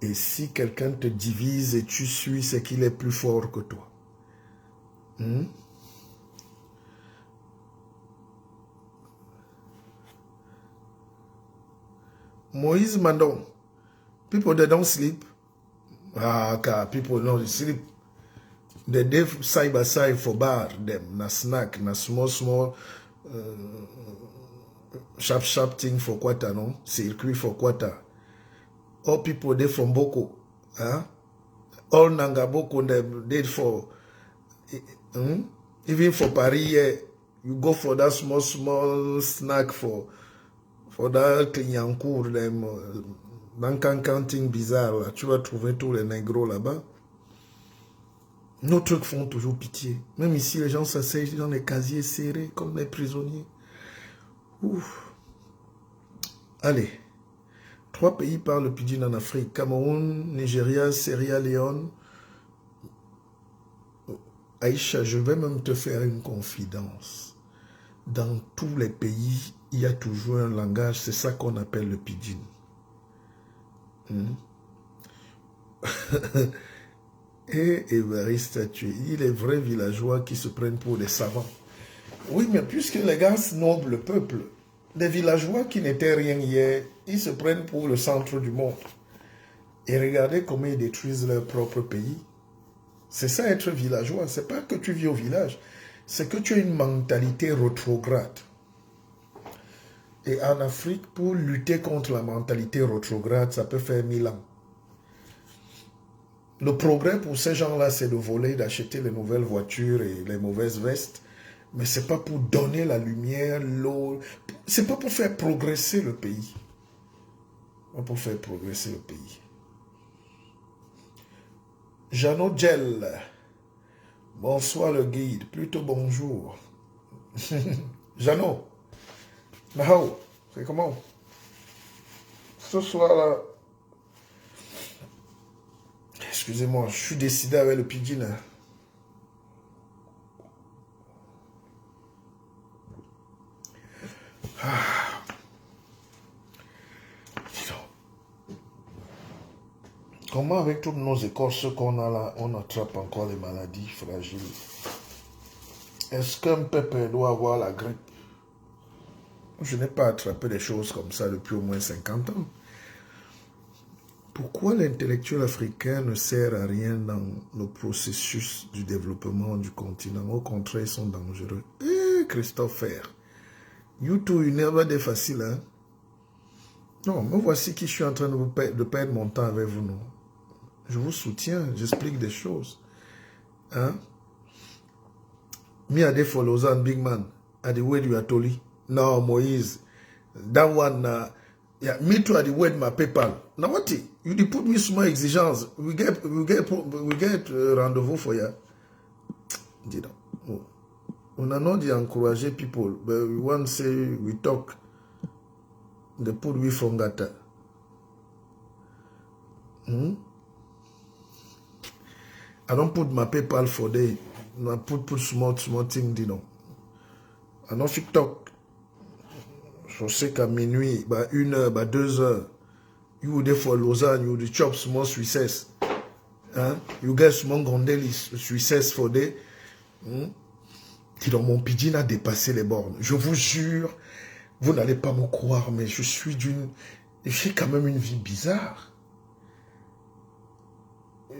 Et si quelqu'un te divise et tu suis, c'est qu'il est plus fort que toi. Moïse Mandon, people they don't sleep. Car people don't sleep. They live side by side for bar, them, na snack, na small, sharp thing for quarter, no? Circuit for quarter. All people they from Boko. Huh? All Nangaboko they for even for Paris, you go for that small snack for that Clignancourt, them dans counting bizarre là, tu vas trouver tous les négros là-bas. Nos trucs font toujours pitié. Même ici, les gens s'asseyent dans les casiers serrés comme des prisonniers. Ouf. Allez. 3 pays parlent le pidgin en Afrique. Cameroun, Nigeria, Sierra Leone. Aïcha, je vais même te faire une confidence. Dans tous les pays, il y a toujours un langage. C'est ça qu'on appelle le pidgin. Et Évariste tué. Il est vrais villageois qui se prennent pour des savants. Oui, mais puisque les gars snobent le peuple, les villageois qui n'étaient rien hier, ils se prennent pour le centre du monde. Et regardez comment ils détruisent leur propre pays. C'est ça être villageois. C'est pas que tu vis au village. C'est que tu as une mentalité rétrograde. Et en Afrique, pour lutter contre la mentalité rétrograde, ça peut faire 1000 ans. Le progrès pour ces gens-là, c'est de voler, d'acheter les nouvelles voitures et les mauvaises vestes. Mais ce n'est pas pour donner la lumière, l'eau. Ce n'est pas pour faire progresser le pays. Pas pour faire progresser le pays. Jeannot Gel. Bonsoir le guide. Plutôt bonjour. Jeannot. Nahao. C'est comment? Ce soir-là. Excusez-moi, je suis décidé avec le pidgin. Comment avec toutes nos écorces qu'on a là, on attrape encore les maladies fragiles? Est-ce qu'un peuple doit avoir la grippe? Je n'ai pas attrapé des choses comme ça depuis au moins 50 ans. Pourquoi l'intellectuel africain ne sert à rien dans le processus du développement du continent? Au contraire, ils sont dangereux. Eh, Christopher, YouTube, il n'est pas des faciles, hein? Non, me voici qui je suis en train de perdre mon temps avec vous, non? Je vous soutiens, j'explique des choses. Hein? Me ade for Lausanne, big man. At the word you are toli. No, Moïse. That one, yeah, me too at the word my PayPal. Now what? You dey put me small exigence. We get rendezvous for ya. Dis donc. Oh. On a not encourager people, but we want to say we talk. They put we from gata. I don't put my PayPal for day. I put small thing, dis donc. I don't fit talk. Je sais qu'à minuit, bah 1h, bah 2h, you would for Lausanne, you would chop small Suisses. Hein? You get small grandelis Suisses for day. Dis donc, mon pidgin a dépassé les bornes. Je vous jure, vous n'allez pas me croire, mais je suis j'ai quand même une vie bizarre.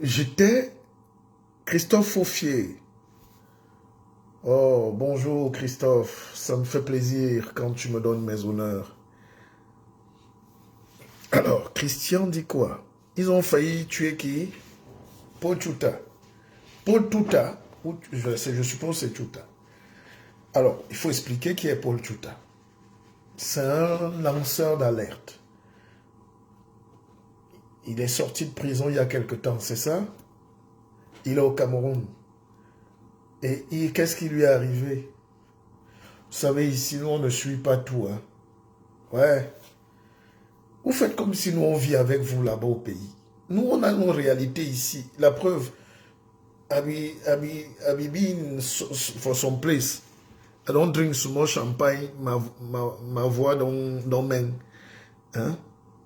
J'étais Christophe Faufier. Oh, bonjour Christophe, ça me fait plaisir quand tu me donnes mes honneurs. Alors, Christian dit quoi? Ils ont failli tuer qui? Paul Tchouta. Paul Tchouta, je suppose c'est Tchouta. Alors, il faut expliquer qui est Paul Tchouta. C'est un lanceur d'alerte. Il est sorti de prison il y a quelque temps, c'est ça? Il est au Cameroun. Et qu'est-ce qui lui est arrivé? Vous savez, ici, nous, on ne suit pas tout. Hein? Ouais. Vous faites comme si nous, on vit avec vous là-bas au pays. Nous, on a nos réalités ici. La preuve, Abi been for some place. I don't drink so much champagne. Ma voix don't meng. Hein?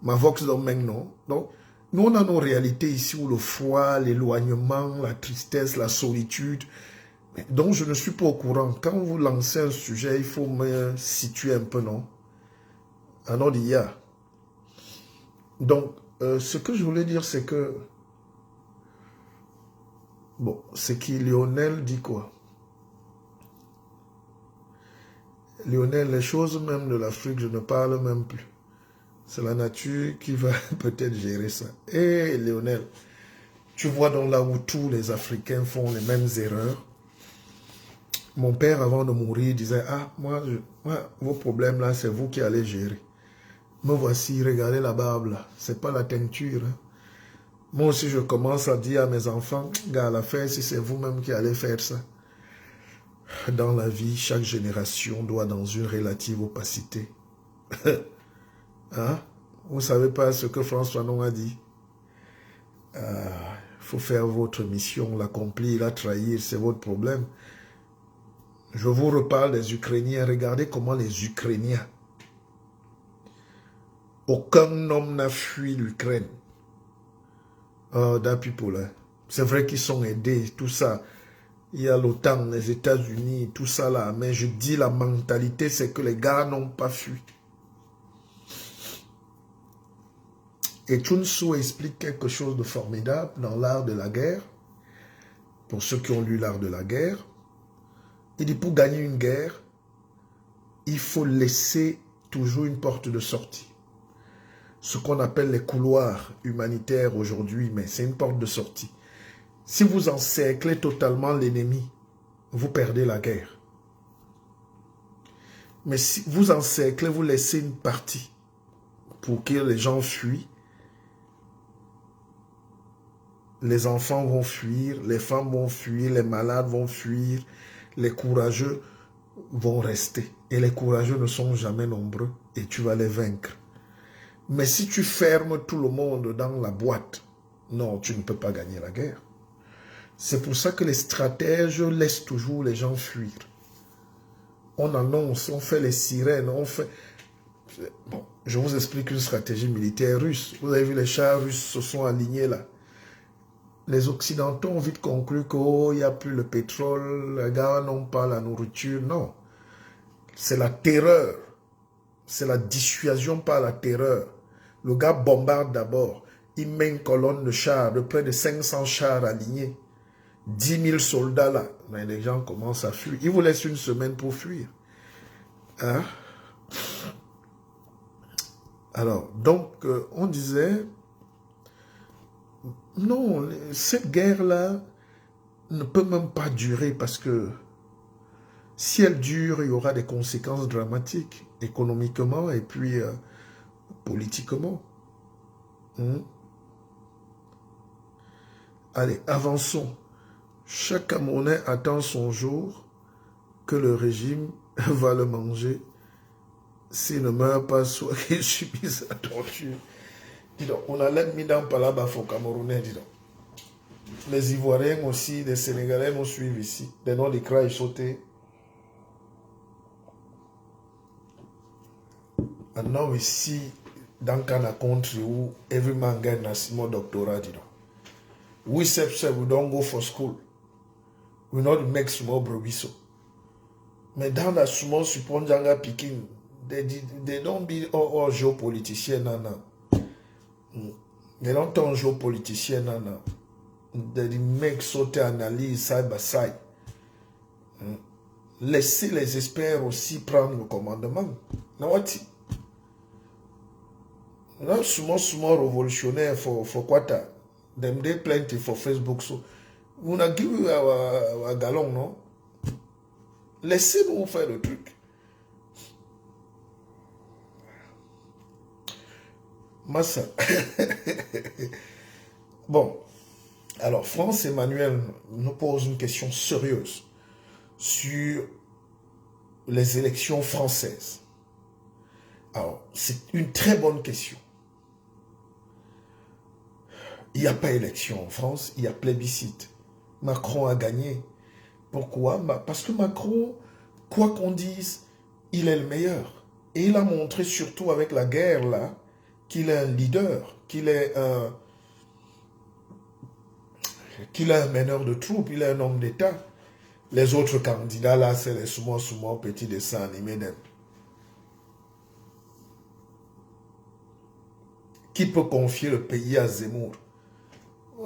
Ma voix don't meng, non? Donc, nous, on a nos réalités ici où le froid, l'éloignement, la tristesse, la solitude. Donc, je ne suis pas au courant. Quand vous lancez un sujet, il faut me situer un peu, non? Alors, il y a. Donc, ce que je voulais dire, c'est que... Bon, c'est qui Lionel dit quoi? Lionel, les choses même de l'Afrique, je ne parle même plus. C'est la nature qui va peut-être gérer ça. Et Lionel, tu vois donc là où tous les Africains font les mêmes erreurs. Mon père, avant de mourir, disait, ah, moi, vos problèmes là, c'est vous qui allez gérer. Me voici, regardez la barbe là, c'est pas la teinture. Hein. Moi aussi, je commence à dire à mes enfants, gars, l'affaire, si c'est vous-même qui allez faire ça. Dans la vie, chaque génération doit dans une relative opacité. Hein? Vous ne savez pas ce que François Non a dit? Il faut faire votre mission, l'accomplir, la trahir, c'est votre problème. Je vous reparle des Ukrainiens. Regardez comment les Ukrainiens, aucun homme n'a fui l'Ukraine. Oh, that people, hein. C'est vrai qu'ils sont aidés, tout ça. Il y a l'OTAN, les États-Unis, tout ça là. Mais je dis la mentalité, c'est que les gars n'ont pas fui. Et Chun Tzu explique quelque chose de formidable dans l'art de la guerre. Pour ceux qui ont lu l'art de la guerre. Il dit, pour gagner une guerre, il faut laisser toujours une porte de sortie. Ce qu'on appelle les couloirs humanitaires aujourd'hui, mais c'est une porte de sortie. Si vous encerclez totalement l'ennemi, vous perdez la guerre. Mais si vous encerclez, vous laissez une partie pour que les gens fuient. Les enfants vont fuir, les femmes vont fuir, les malades vont fuir, les courageux vont rester. Et les courageux ne sont jamais nombreux et tu vas les vaincre. Mais si tu fermes tout le monde dans la boîte, non, tu ne peux pas gagner la guerre. C'est pour ça que les stratèges laissent toujours les gens fuir. On annonce, on fait les sirènes, on fait... Bon, je vous explique une stratégie militaire russe. Vous avez vu, les chars russes se sont alignés là. Les Occidentaux ont vite conclu qu'il n'y a plus le pétrole, les gars n'ont pas la nourriture. Non, c'est la terreur. C'est la dissuasion par la terreur. Le gars bombarde d'abord. Il met une colonne de chars, de près de 500 chars alignés. 10 000 soldats là. Mais les gens commencent à fuir. Il vous laisse une semaine pour fuir. Hein? Alors, donc, on disait... Non, cette guerre-là ne peut même pas durer parce que si elle dure, il y aura des conséquences dramatiques, économiquement et puis politiquement. Hmm. Allez, avançons. Chaque Camerounais attend son jour que le régime va le manger. S'il ne meurt pas, soit qu'il subisse la torture. Dis donc, on a l'aide mis dans Palabaf au Camerounais, dis donc. Les Ivoiriens aussi, les Sénégalais nous suivent ici. Des noms d'écran sautés. Maintenant, ici, dans Ghana country, où every man get a small doctorat, dis donc. We say we don't go for school. We not make small brobiso. Mais dans la small supponjanga picking, they don't be all géopoliticiens, nana. They don't turn géopoliticiens, nana. They make sauter analyse side by side. Laissez les experts aussi prendre le commandement. Nawati. Now, small révolutionnaire for quarter. Them they plenty for Facebook. So, we na give you our galon, non? Laissez-nous faire le truc. Massa. Bon. Alors, France Emmanuel nous pose une question sérieuse sur les élections françaises. Alors, c'est une très bonne question. Il n'y a pas élection en France, il y a plébiscite. Macron a gagné. Pourquoi? Parce que Macron, quoi qu'on dise, il est le meilleur. Et il a montré surtout avec la guerre là, qu'il est un leader, qu'il est un meneur de troupes, il est un homme d'État. Les autres candidats là, c'est les souvent petits dessins animés d'eux. Qui peut confier le pays à Zemmour?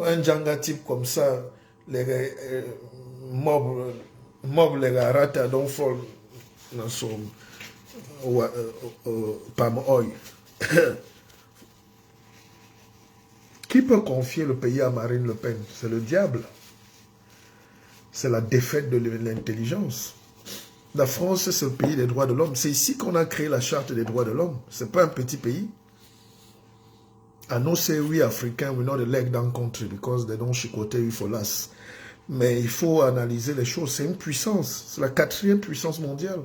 Un Djanga type comme ça, les mobs les rata don't fall dans son palm oil. Qui peut confier le pays à Marine Le Pen? C'est le diable. C'est la défaite de l'intelligence. La France, c'est le pays des droits de l'homme. C'est ici qu'on a créé la charte des droits de l'homme. Ce n'est pas un petit pays. I know say we Africans, we're not a leg down country because they don't chicoter you for less. Mais il faut analyser les choses. C'est une puissance. C'est la 4e puissance mondiale.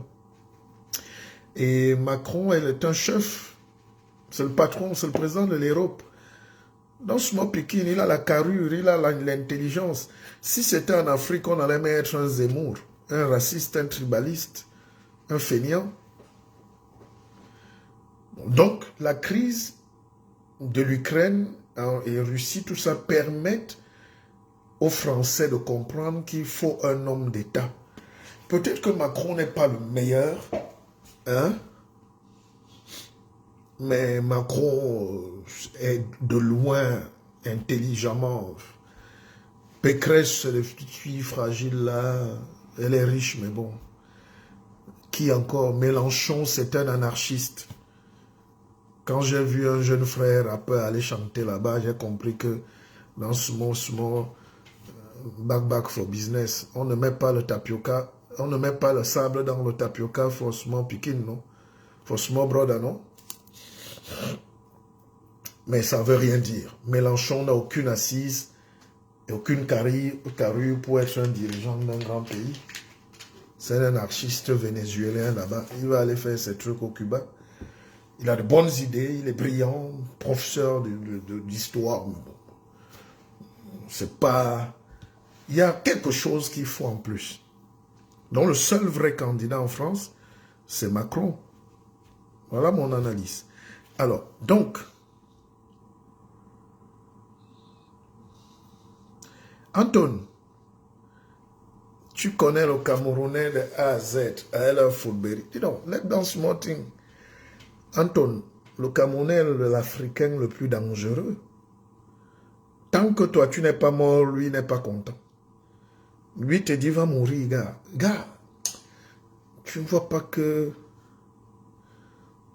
Et Macron, elle est un chef. C'est le patron, c'est le président de l'Europe. Dans ce mot Pékin, il a la carrure, il a l'intelligence. Si c'était en Afrique, on allait mettre un Zemmour, un raciste, un tribaliste, un fainéant. Donc, la crise de l'Ukraine et Russie, tout ça permettent aux Français de comprendre qu'il faut un homme d'État. Peut-être que Macron n'est pas le meilleur, hein? Mais Macron est de loin intelligemment. Pécresse, c'est le fille fragile là, elle est riche, mais bon. Qui encore? Mélenchon, c'est un anarchiste. Quand j'ai vu un jeune frère rappeur aller chanter là-bas, j'ai compris que dans ce mot, back for business, on ne met pas le tapioca, on ne met pas le sable dans le tapioca for small picking, non? For small brother, non? Mais ça ne veut rien dire. Mélenchon n'a aucune assise et aucune carrure pour être un dirigeant d'un grand pays. C'est un anarchiste vénézuélien là-bas. Il va aller faire ses trucs au Cuba. Il a de bonnes idées, il est brillant, professeur d'histoire. C'est pas... Il y a quelque chose qu'il faut en plus. Donc le seul vrai candidat en France, c'est Macron. Voilà mon analyse. Alors, donc, Anton, tu connais le Camerounais de A à Z, à El Footberry. Dis donc, let down small thing. Anton, le Camerounais est l'Africain le plus dangereux. Tant que toi, tu n'es pas mort, lui n'est pas content. Lui te dit, va mourir, gars. Gars, tu ne vois pas que...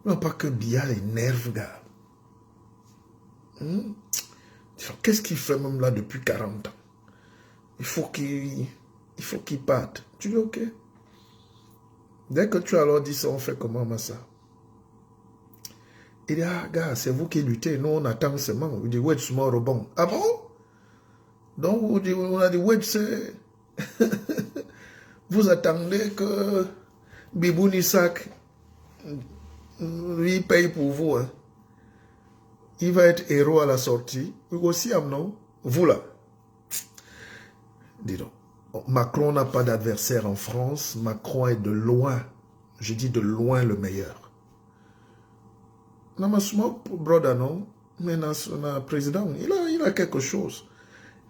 Non, pas que Biya les nerfs, gars. Qu'est-ce qu'il fait même là depuis 40 ans? Il faut qu'il parte. Tu dis ok. Dès que tu as alors dit ça, on fait comment, Massa? Il dit, ah, gars, c'est vous qui luttez. Nous, on attend seulement. Il dit, ouais, c'est mon rebond. Ah bon? Donc, on a dit, ouais, c'est... Vous attendez que Bibou Nissak lui paye pour vous. Hein. Il va être héros à la sortie. Vous aussi, non? Vous là. Dis donc. Macron n'a pas d'adversaire en France. Macron est de loin, je dis de loin le meilleur. Non, mais brother, non? Mais le président, il a quelque chose.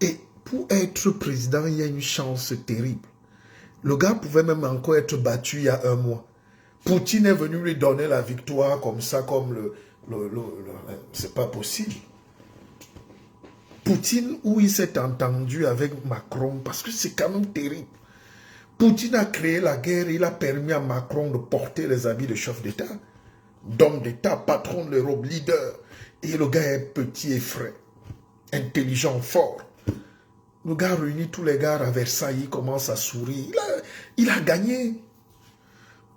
Et pour être président, il y a une chance terrible. Le gars pouvait même encore être battu il y a un mois. Poutine est venu lui donner la victoire comme ça, comme c'est pas possible. Poutine, où il s'est entendu avec Macron, parce que c'est quand même terrible. Poutine a créé la guerre, il a permis à Macron de porter les habits de chef d'État, d'homme d'État, patron de l'Europe, leader. Et le gars est petit et frais, intelligent, fort. Le gars réunit tous les gars à Versailles, il commence à sourire. Il a gagné.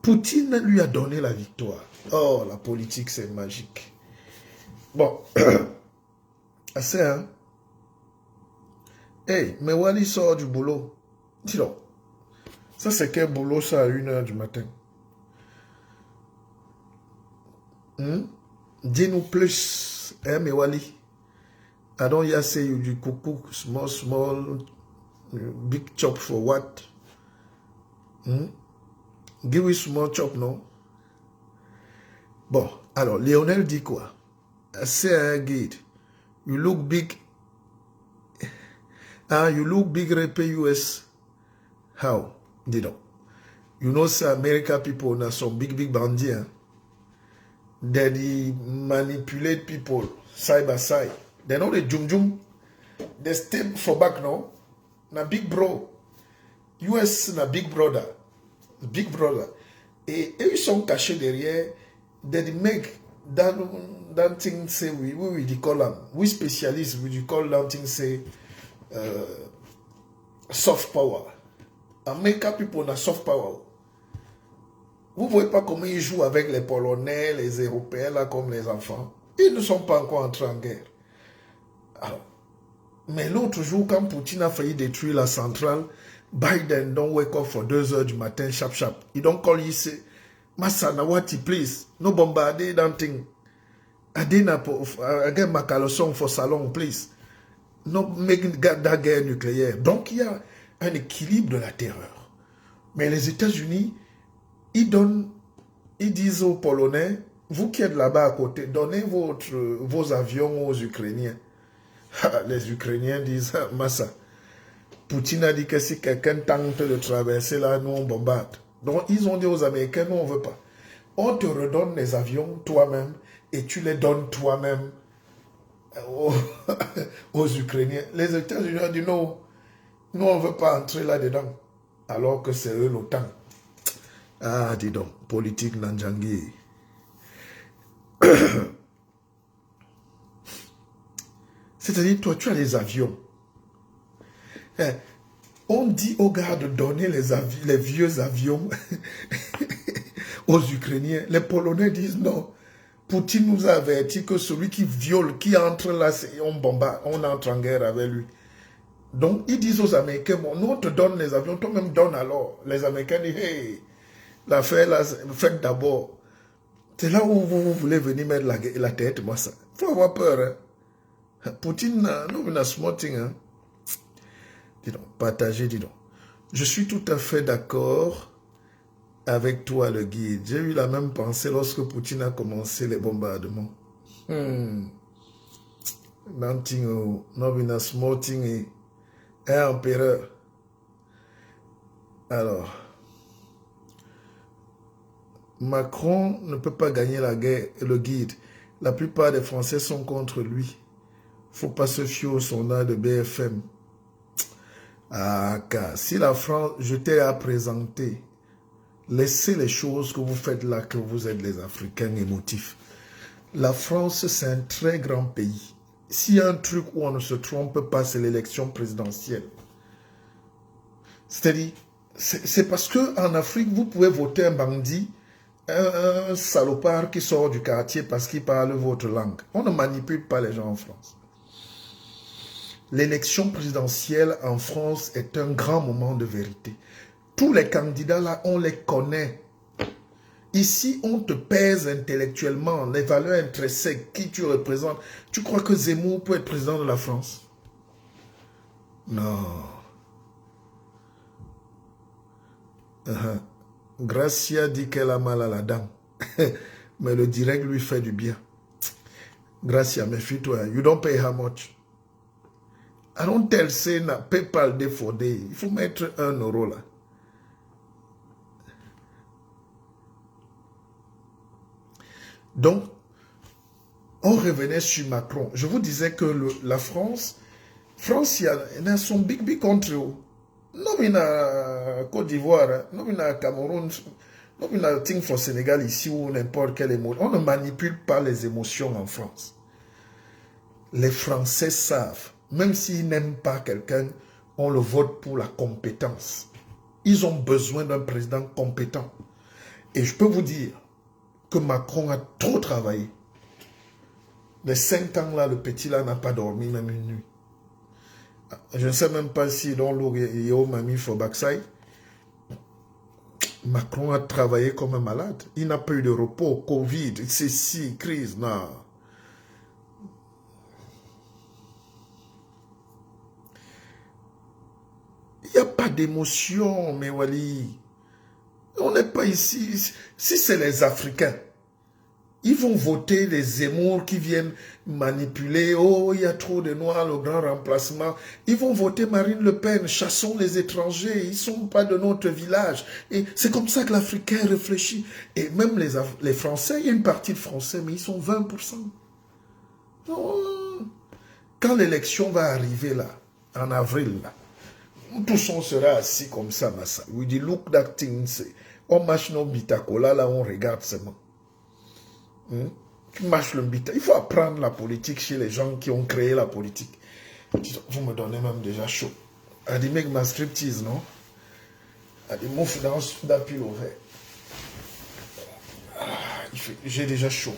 Poutine lui a donné la victoire. Oh, la politique, c'est magique. Bon, assez, hein? Hey, mais Wally sort du boulot. Dis donc, ça c'est quel boulot ça à 1h du matin? Dis-nous plus, hein, mais Wally? I don't just say you do cook small, big chop for what? Give me small chop, non? Bon, alors, Lionel dit quoi? C'est un guide. You look big. You look big rep US. How? Dis donc. You know, America people, na some big bandits. Hein? They manipulate people side by side. They know the jum. They step for back now. Na big bro. US na big brother. Big brother. Et eux, ils sont cachés derrière. They make that thing say, we call them. We specialists, we call that thing say soft power. America people na soft power. Vous voyez pas comment ils jouent avec les Polonais, les Européens, là, comme les enfants. Ils ne sont pas encore entrés en guerre. Alors, mais l'autre jour, quand Poutine a failli détruire la centrale, Biden don't wake up for 2h du matin, sharp. He don't call you, say, Massa Nawati, please, no bombarder that thing. Again, ma caleçon for salon, please. No make that guerre nucléaire. Donc, il y a un équilibre de la terreur. Mais les États-Unis, ils disent aux Polonais, vous qui êtes là-bas à côté, donnez vos avions aux Ukrainiens. Les Ukrainiens disent, Massa, Poutine a dit que si quelqu'un tente de traverser là, nous on bombarde. Donc ils ont dit aux Américains, nous on ne veut pas. On te redonne les avions toi-même et tu les donnes toi-même aux Ukrainiens. Les États-Unis ont dit non, nous on ne veut pas entrer là-dedans. Alors que c'est eux l'OTAN. Ah, dis donc, politique Nanjangui. C'est-à-dire, toi, tu as les avions. On dit aux gars de donner les vieux avions aux Ukrainiens. Les Polonais disent non. Poutine nous a averti que celui qui viole, qui entre là, on bombarde, on entre en guerre avec lui. Donc, ils disent aux Américains, bon, nous on te donne les avions, toi-même donne alors. Les Américains disent, hey, l'affaire là, faites d'abord. C'est là où vous voulez venir mettre la tête, moi ça. Il faut avoir peur. Hein. Poutine, nous, on a small thing. Hein. Dis donc, partagez, dis donc. Je suis tout à fait d'accord avec toi, le guide. J'ai eu la même pensée lorsque Poutine a commencé les bombardements. Nothing, not in a small thing. Un empereur. Alors, Macron ne peut pas gagner la guerre, le guide. La plupart des Français sont contre lui. Il ne faut pas se fier au sondage de BFM. Ah, car si la France, je t'ai à présenter, laissez les choses que vous faites là, que vous êtes les Africains émotifs. La France, c'est un très grand pays. s'il y a un truc où on ne se trompe pas, c'est l'élection présidentielle. C'est-à-dire, c'est parce qu'en Afrique, vous pouvez voter un bandit, un salopard qui sort du quartier parce qu'il parle votre langue. On ne manipule pas les gens en France. L'élection présidentielle en France est un grand moment de vérité. Tous les candidats là, on les connaît. Ici, on te pèse intellectuellement, les valeurs intrinsèques, qui tu représentes. Tu crois que Zemmour peut être président de la France? Non. Gracia dit qu'elle a mal à la dent. Mais le direct lui fait du bien. Gracia, méfie-toi. You don't pay how much. I don't tell say na PayPal day for day. Il faut mettre 1 euro là. Donc, on revenait sur Macron. Je vous disais que la France, il y a son big country. Non, il y a Côte d'Ivoire, non, il y a Cameroun, non, il y a thing for Sénégal ici ou n'importe quelle émotion. On ne manipule pas les émotions en France. Les Français savent, même s'ils n'aiment pas quelqu'un, on le vote pour la compétence. Ils ont besoin d'un président compétent. Et je peux vous dire que Macron a trop travaillé. Les 5 ans là, le petit là n'a pas dormi même une nuit. Je ne sais même pas si dans l'Orio Mami Fobaksai, Macron a travaillé comme un malade. Il n'a pas eu de repos, Covid, ceci, crise, non. Il n'y a pas d'émotion, mais Wali. On n'est pas ici. Si c'est les Africains, ils vont voter les Zemmour qui viennent manipuler. Oh, il y a trop de Noirs, le grand remplacement. Ils vont voter Marine Le Pen. Chassons les étrangers. Ils ne sont pas de notre village. Et c'est comme ça que l'Africain réfléchit. Et même les Français, il y a une partie de Français, mais ils sont 20%. Oh. Quand l'élection va arriver là, en avril, là, tous on sera assis comme ça, Massa. We dit, look that thing, on marche nos bitacola, là, on regarde seulement. Tu marches le bita. Il faut apprendre la politique chez les gens qui ont créé la politique. Vous me donnez même déjà chaud. A dit, make ma striptease, non? A dit, mon finance d'appui ouvert. J'ai déjà chaud.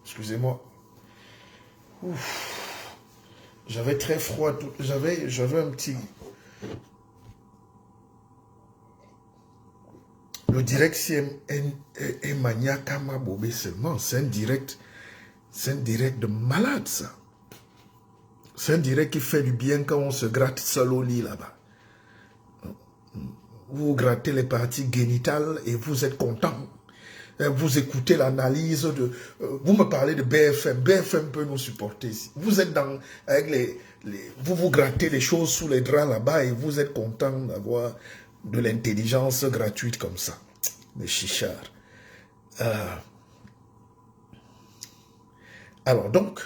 Excusez-moi. J'avais très froid. J'avais un petit... Le direct est maniakama bobé seulement. C'est un direct de malade, ça. C'est un direct qui fait du bien quand on se gratte seul au lit là-bas. Vous grattez les parties génitales et vous êtes content. Vous écoutez l'analyse de... vous me parlez de BFM. BFM peut nous supporter ici. Vous êtes dans... avec vous vous grattez les choses sous les draps là-bas et vous êtes content d'avoir de l'intelligence gratuite comme ça. Les chichards. Alors donc...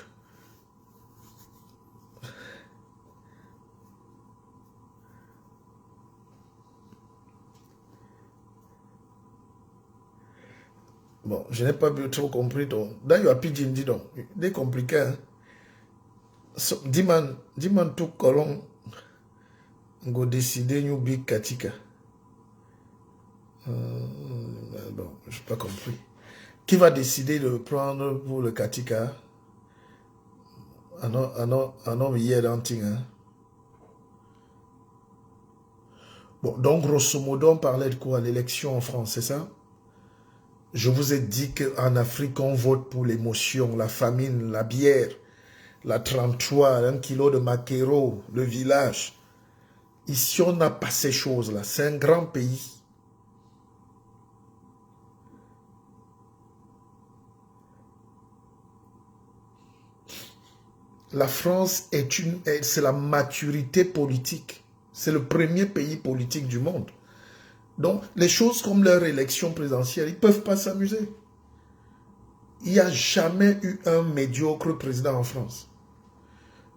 Bon, je n'ai pas trop compris. D'ailleurs, Pidgin dit donc, c'est compliqué. Hein? Dis-moi tout colon, go décider nous big katika. Bon, je n'ai pas compris. Qui va décider de prendre pour le katika? Un homme hier dans hein? Bon, donc grosso modo, on parlait de quoi? L'élection en France, c'est ça? Je vous ai dit qu'en Afrique, on vote pour l'émotion, la famine, la bière, la 33, 1 kilo de maquereau, le village. Ici, on n'a pas ces choses-là. C'est un grand pays. La France c'est la maturité politique. C'est le premier pays politique du monde. Donc, les choses comme leur élection présidentielle, ils ne peuvent pas s'amuser. Il n'y a jamais eu un médiocre président en France.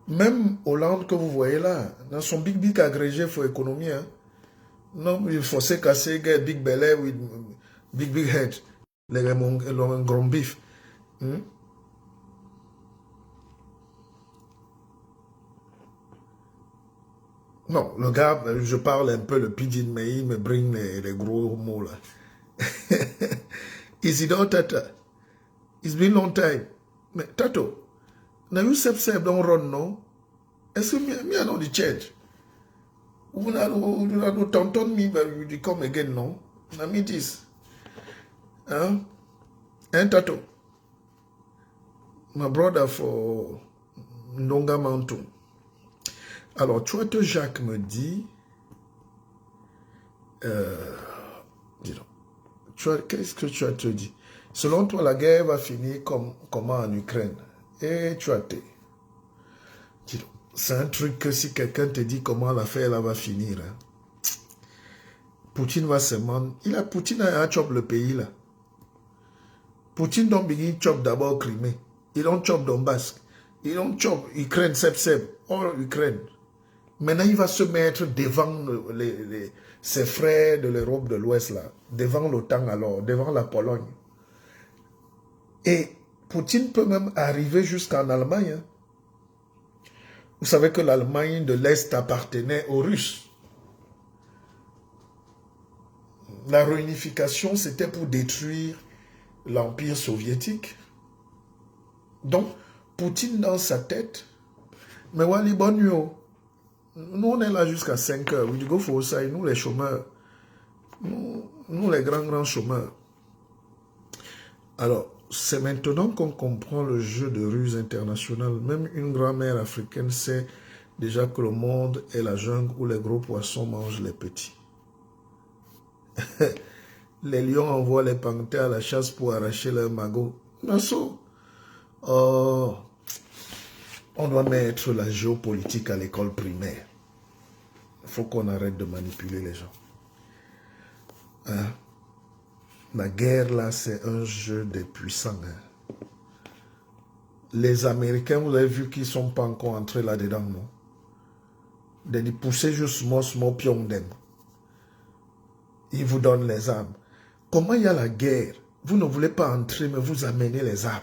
Même Hollande que vous voyez là, dans son big agrégé pour l'économie, hein, non, il faut se casser, big belly with big head, le grand bif. Non, le gars, je parle un peu le pidgin, mais il me bring les gros mots là. Isidore Tata, it's been long time. Mais Tato, na you sep don't run, no? Est-ce que me I know the church? Una no tonton me, but you come again, no? Na me this. Hein? Hein, Tato? My brother for Ndonga Mountain. Alors, toi, Jacques me dit, qu'est-ce que tu as te dit? Selon toi, la guerre va finir comment en Ukraine? Et tu as été. C'est un truc que si quelqu'un te dit comment l'affaire là va finir, hein, Poutine va se demander. Poutine a chop le pays là. Poutine don't begin chop d'abord Crimée. Il don't chop Donbass. Il don't chop Ukraine, all Ukraine. Maintenant, il va se mettre devant ses frères de l'Europe de l'Ouest, là, devant l'OTAN alors, devant la Pologne. Et Poutine peut même arriver jusqu'en Allemagne. Hein. Vous savez que l'Allemagne de l'Est appartenait aux Russes. La réunification, c'était pour détruire l'Empire soviétique. Donc, Poutine dans sa tête, mais Wally Bonio, nous on est là jusqu'à 5 heures. We go for ça, nous les chômeurs, nous les grands chômeurs. Alors, c'est maintenant qu'on comprend le jeu de ruse international. Même une grand-mère africaine sait déjà que le monde est la jungle où les gros poissons mangent les petits. Les lions envoient les panthères à la chasse pour arracher leurs magots. Oh, on doit mettre la géopolitique à l'école primaire. Il faut qu'on arrête de manipuler les gens. Hein? La guerre, là, c'est un jeu des puissants. Hein? Les Américains, vous avez vu qu'ils ne sont pas encore entrés là-dedans, non? Ils poussent juste mon pion d'em. Ils vous donnent les armes. Comment il y a la guerre? Vous ne voulez pas entrer, mais vous amenez les armes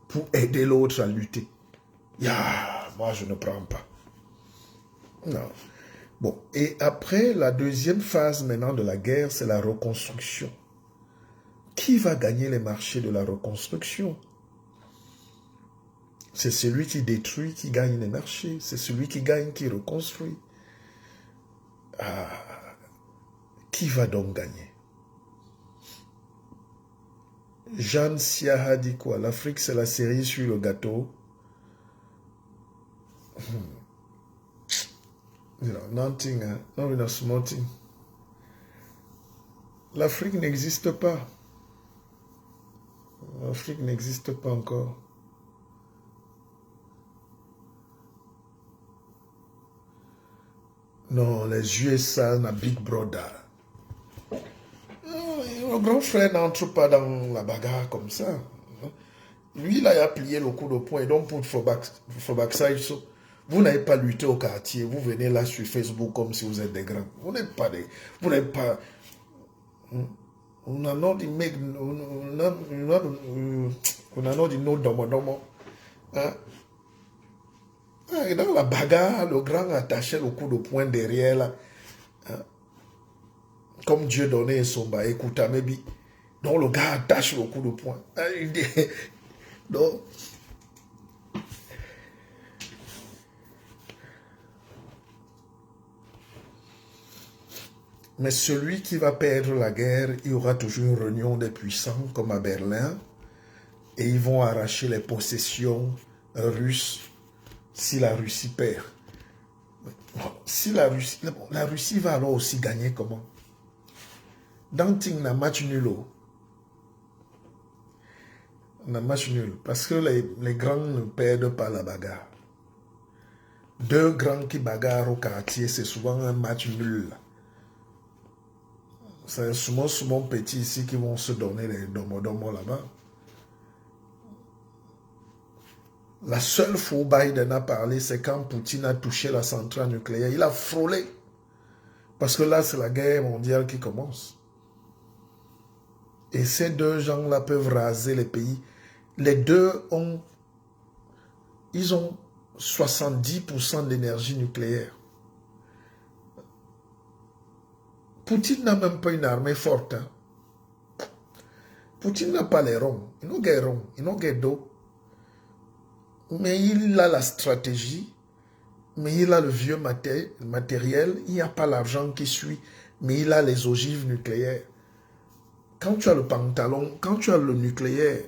pour aider l'autre à lutter. Moi, je ne prends pas. Non. Bon, et après, la deuxième phase maintenant de la guerre, c'est la reconstruction. Qui va gagner les marchés de la reconstruction? C'est celui qui détruit qui gagne les marchés. C'est celui qui gagne qui reconstruit. Qui va donc gagner? Jeanne Siaha dit quoi? L'Afrique, c'est la cerise sur le gâteau. Nothing, hein? Not in a small thing. L'Afrique n'existe pas. L'Afrique n'existe pas encore. Non, les USA, na Big Brother. Le grand frère n'entre pas dans la bagarre comme ça. Lui, là, il a plié le coup de poing. Donc, pour backside, vous n'avez pas lutté au quartier. Vous venez là sur Facebook comme si vous êtes des grands. Vous n'êtes pas des... Vous n'êtes pas... On a not make... On a not no domo. Hein? Et dans la bagarre, le grand attachait le coup de poing derrière là. Hein? Comme Dieu donnait son bas, écoute, maybe. Donc le gars attache le coup de poing. Donc, mais celui qui va perdre la guerre, il y aura toujours une réunion des puissants comme à Berlin et ils vont arracher les possessions russes si la Russie perd. Si la Russie va alors aussi gagner comment? Dans un match nul. Un match nul. Parce que les grands ne perdent pas la bagarre. Deux grands qui bagarrent au quartier, c'est souvent un match nul. C'est souvent petit ici qui vont se donner les domo là-bas. La seule fois où Biden a parlé, c'est quand Poutine a touché la centrale nucléaire. Il a frôlé. Parce que là, c'est la guerre mondiale qui commence. Et ces deux gens-là peuvent raser les pays. Les deux ont 70% d'énergie nucléaire. Poutine n'a même pas une armée forte. Hein. Poutine n'a pas les ronds. Ils n'ont guère ronds. Ils n'ont guère d'eau. Mais il a la stratégie. Mais il a le vieux matériel. Il n'y a pas l'argent qui suit. Mais il a les ogives nucléaires. Quand tu as le pantalon, quand tu as le nucléaire,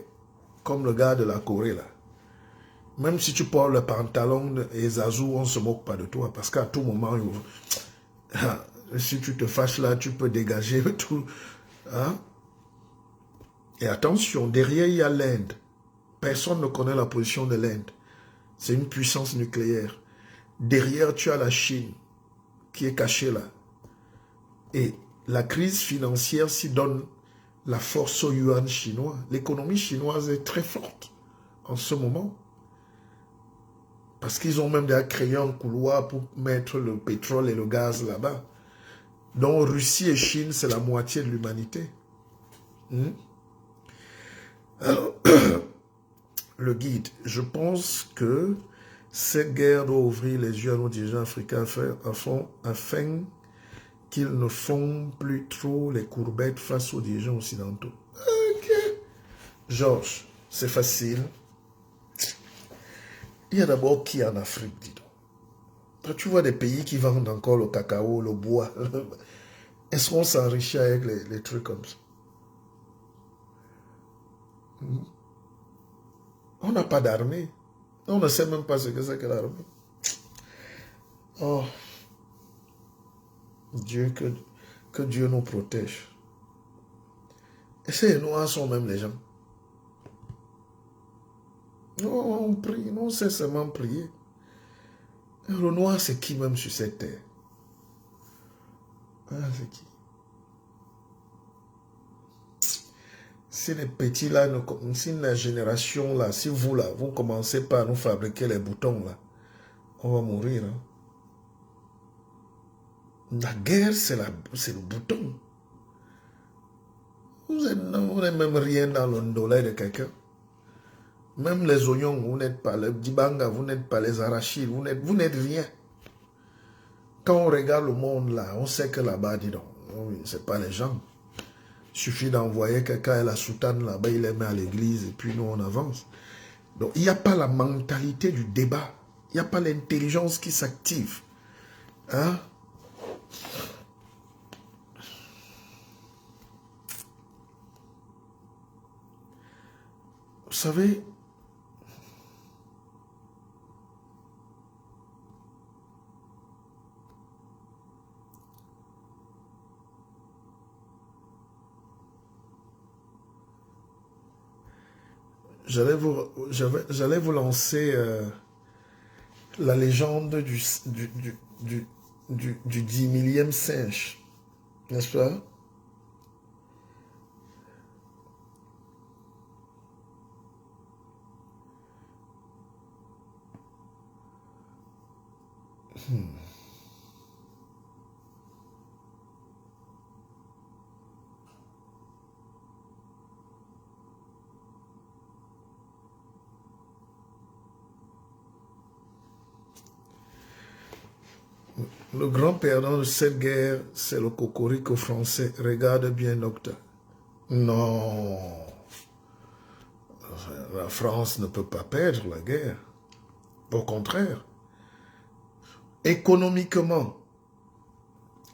comme le gars de la Corée, là, même si tu portes le pantalon et Zazou, on ne se moque pas de toi. Parce qu'à tout moment, si tu te fâches là, tu peux dégager tout. Hein? Et attention, derrière, il y a l'Inde. Personne ne connaît la position de l'Inde. C'est une puissance nucléaire. Derrière, tu as la Chine, qui est cachée là. Et la crise financière s'y donne la force au yuan chinois. L'économie chinoise est très forte en ce moment. Parce qu'ils ont même déjà créé un couloir pour mettre le pétrole et le gaz là-bas. Donc Russie et Chine, c'est la moitié de l'humanité. Alors, le guide, je pense que cette guerre doit ouvrir les yeux à nos dirigeants africains afin qu'ils ne font plus trop les courbettes face aux dirigeants occidentaux. Ok. Georges, c'est facile. Il y a d'abord qui en Afrique, dis donc. Quand tu vois des pays qui vendent encore le cacao, le bois, est-ce qu'on s'enrichit avec les trucs comme ça? On n'a pas d'armée. On ne sait même pas ce que c'est que l'armée. Oh, Dieu, que Dieu nous protège. Et ces noirs sont même les gens. Non, on prie, non, on sait seulement prier. Le noir, c'est qui même sur cette terre? Ah, c'est qui? Si les petits là, si la génération là, si vous là, vous commencez pas à nous fabriquer les boutons là, on va mourir. Hein? La guerre, c'est le bouton. Vous n'êtes même rien dans le dollar de quelqu'un. Même les oignons, vous n'êtes pas, les dibanga, vous n'êtes pas, les arachides, vous n'êtes rien. Quand on regarde le monde là, on sait que là-bas, dis donc, c'est pas les gens. Il suffit d'envoyer quelqu'un à la soutane là-bas, il les met à l'église et puis nous on avance. Donc il n'y a pas la mentalité du débat. Il n'y a pas l'intelligence qui s'active. Hein? Vous savez, j'allais vous lancer la légende du 10 millième singe, n'est-ce pas? Le grand perdant de cette guerre, c'est le cocorico français. Regarde bien, docteur. Non. La France ne peut pas perdre la guerre. Au contraire. Économiquement,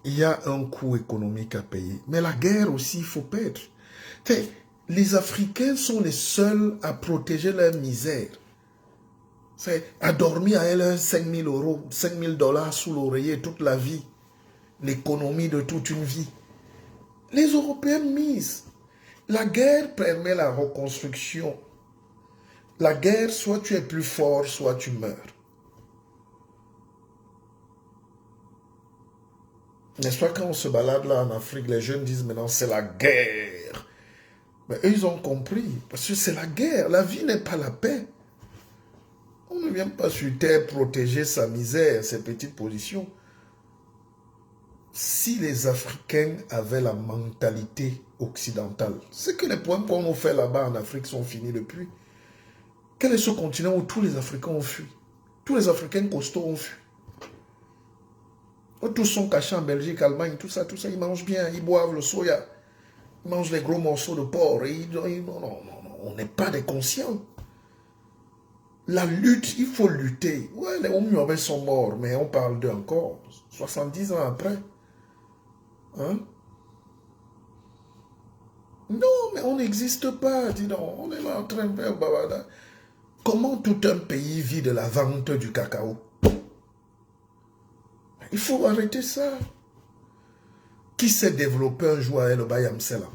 il y a un coût économique à payer. Mais la guerre aussi, il faut perdre. Les Africains sont les seuls à protéger leur misère. C'est à dormir à elle 5 000 euros, 5 000 $ sous l'oreiller toute la vie. L'économie de toute une vie. Les Européens misent. La guerre permet la reconstruction. La guerre, soit tu es plus fort, soit tu meurs. N'est-ce pas, quand on se balade là en Afrique, les jeunes disent maintenant c'est la guerre. Mais eux, ils ont compris. Parce que c'est la guerre. La vie n'est pas la paix. On ne vient pas sur terre protéger sa misère, ses petites positions. Si les Africains avaient la mentalité occidentale, c'est que les points qu'on nous fait là-bas en Afrique sont finis depuis. Quel est ce continent où tous les Africains ont fui? Tous les Africains costauds ont fui. Tous sont cachés en Belgique, Allemagne, tout ça, ils mangent bien, ils boivent le soya, ils mangent les gros morceaux de porc. Non, on n'est pas des conscients. La lutte, il faut lutter. Ouais, les Omuabe sont morts, mais on parle d'eux encore, 70 ans après. Hein? Non, mais on n'existe pas, dis donc. On est là en train de faire babada. Comment tout un pays vit de la vente du cacao? Il faut arrêter ça. Qui s'est développé un jour à El Bayamsela?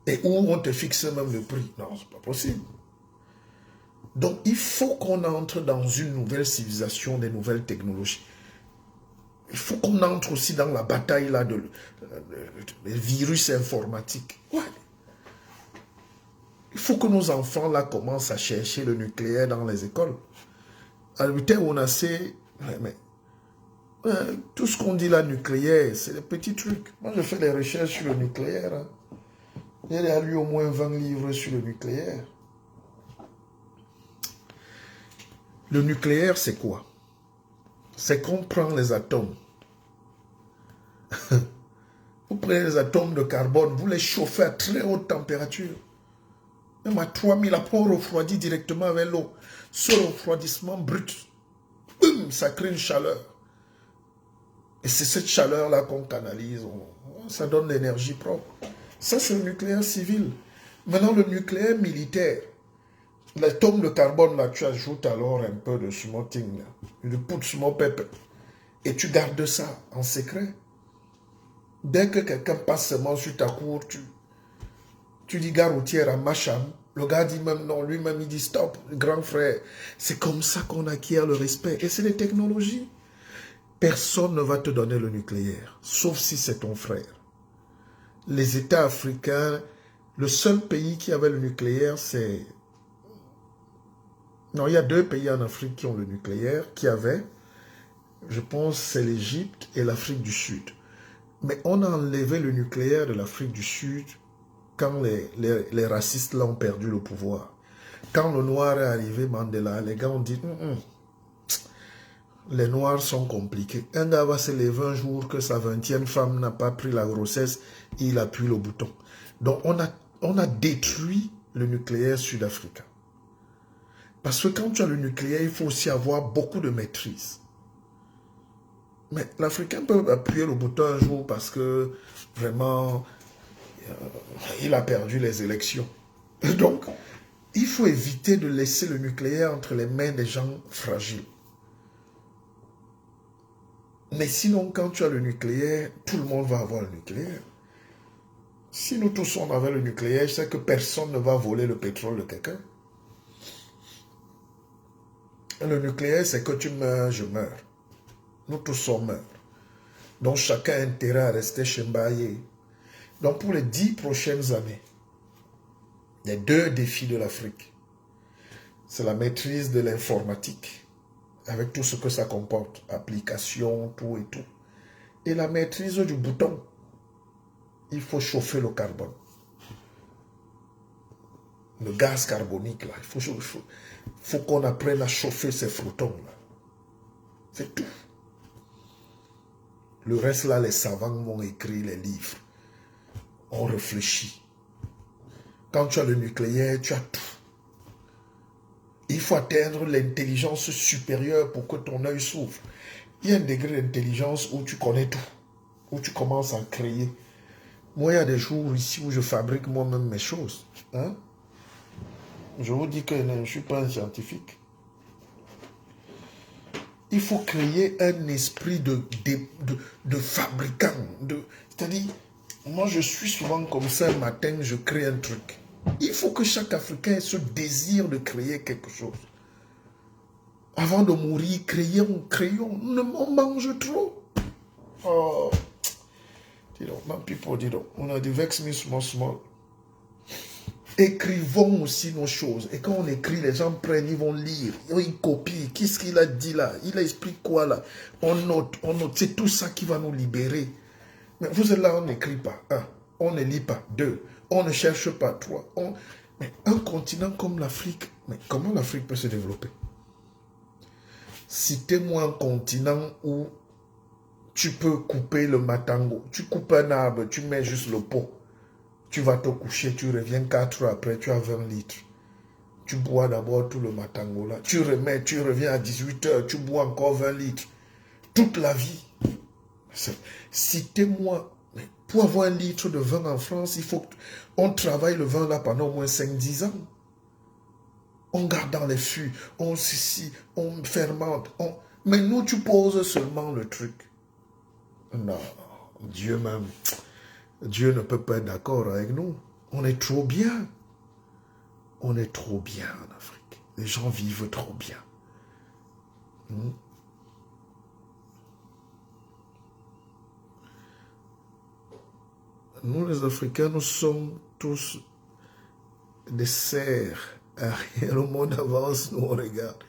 Et où on te fixe même le prix? Non, c'est pas possible. Donc, il faut qu'on entre dans une nouvelle civilisation, des nouvelles technologies. Il faut qu'on entre aussi dans la bataille là des virus informatiques. Ouais. Il faut que nos enfants là commencent à chercher le nucléaire dans les écoles. À l'hôpital où on a tout ce qu'on dit là, nucléaire, c'est des petits trucs. Moi, je fais des recherches sur le nucléaire. Hein. J'ai lu au moins 20 livres sur le nucléaire. Le nucléaire, c'est quoi? C'est qu'on prend les atomes. Vous prenez les atomes de carbone, vous les chauffez à très haute température. Même à 3000, après on refroidit directement avec l'eau. Ce refroidissement brut, boum, ça crée une chaleur. Et c'est cette chaleur-là qu'on canalise. Ça donne l'énergie propre. Ça, c'est le nucléaire civil. Maintenant, le nucléaire militaire. L'atome de carbone, là, tu ajoutes alors un peu de smoking, du poudre small pepper. Et tu gardes ça en secret. Dès que quelqu'un passe seulement sur ta cour, tu dis gare routière à Macham. Le gars dit même non, lui-même il dit stop, grand frère. C'est comme ça qu'on acquiert le respect. Et c'est les technologies. Personne ne va te donner le nucléaire, sauf si c'est ton frère. Les États africains, le seul pays qui avait le nucléaire, c'est... Non, il y a 2 pays en Afrique qui ont le nucléaire, qui avaient, je pense, c'est l'Égypte et l'Afrique du Sud. Mais on a enlevé le nucléaire de l'Afrique du Sud quand les racistes là ont perdu le pouvoir. Quand le noir est arrivé, Mandela, les gars ont dit... Les noirs sont compliqués. Un gars va se lever un jour que sa 20e femme n'a pas pris la grossesse, il appuie le bouton. Donc on a détruit le nucléaire sud-africain. Parce que quand tu as le nucléaire, il faut aussi avoir beaucoup de maîtrise. Mais l'Africain peut appuyer le bouton un jour parce que vraiment, il a perdu les élections. Donc, il faut éviter de laisser le nucléaire entre les mains des gens fragiles. Mais sinon, quand tu as le nucléaire, tout le monde va avoir le nucléaire. Si nous tous on avait le nucléaire, je sais que personne ne va voler le pétrole de quelqu'un. Le nucléaire, c'est que tu meurs, je meurs. Nous tous on meurt. Donc chacun a intérêt à rester chez Mbaye. Donc pour les 10 prochaines années, il y a 2 défis de l'Afrique. C'est la maîtrise de l'informatique, avec tout ce que ça comporte, applications, tout et tout. Et la maîtrise du bouton. Il faut chauffer le carbone. Le gaz carbonique, là. Il faut qu'on apprenne à chauffer ces photons-là. C'est tout. Le reste, là, les savants vont écrire les livres. On réfléchit. Quand tu as le nucléaire, tu as tout. Il faut atteindre l'intelligence supérieure pour que ton œil s'ouvre. Il y a un degré d'intelligence où tu connais tout. Où tu commences à créer. Moi, il y a des jours ici où je fabrique moi-même mes choses. Hein? Je vous dis que je ne suis pas un scientifique. Il faut créer un esprit de fabricant. C'est-à-dire, moi je suis souvent comme ça un matin, je crée un truc. Il faut que chaque Africain ait ce désir de créer quelque chose. Avant de mourir, créons. On mange trop. Oh. Dis donc, my people, dis donc, on a du vex me small. Écrivons aussi nos choses. Et quand on écrit, les gens prennent, ils vont lire. Ils copient. Qu'est-ce qu'il a dit là? Il explique quoi là? On note. C'est tout ça qui va nous libérer. Mais vous êtes là, on n'écrit pas. 1. On ne lit pas. 2. On ne cherche pas. 3. Mais un continent comme l'Afrique, mais comment l'Afrique peut se développer? Citez-moi un continent où tu peux couper le matango. Tu coupes un arbre, tu mets juste le pot. Tu vas te coucher, tu reviens 4 heures après, tu as 20 litres. Tu bois d'abord tout le matango là. Tu remets, tu reviens à 18 heures, tu bois encore 20 litres. Toute la vie. Citez-moi, pour avoir 1 litre de vin en France, il faut qu'on travaille le vin là pendant au moins 5-10 ans. On garde dans les fûts, on ceci, on fermente. Mais nous, tu poses seulement le truc. Non, Dieu même. Dieu ne peut pas être d'accord avec nous. On est trop bien. On est trop bien en Afrique. Les gens vivent trop bien. Nous, les Africains, nous sommes tous des cerfs. Le monde avance, nous on regarde.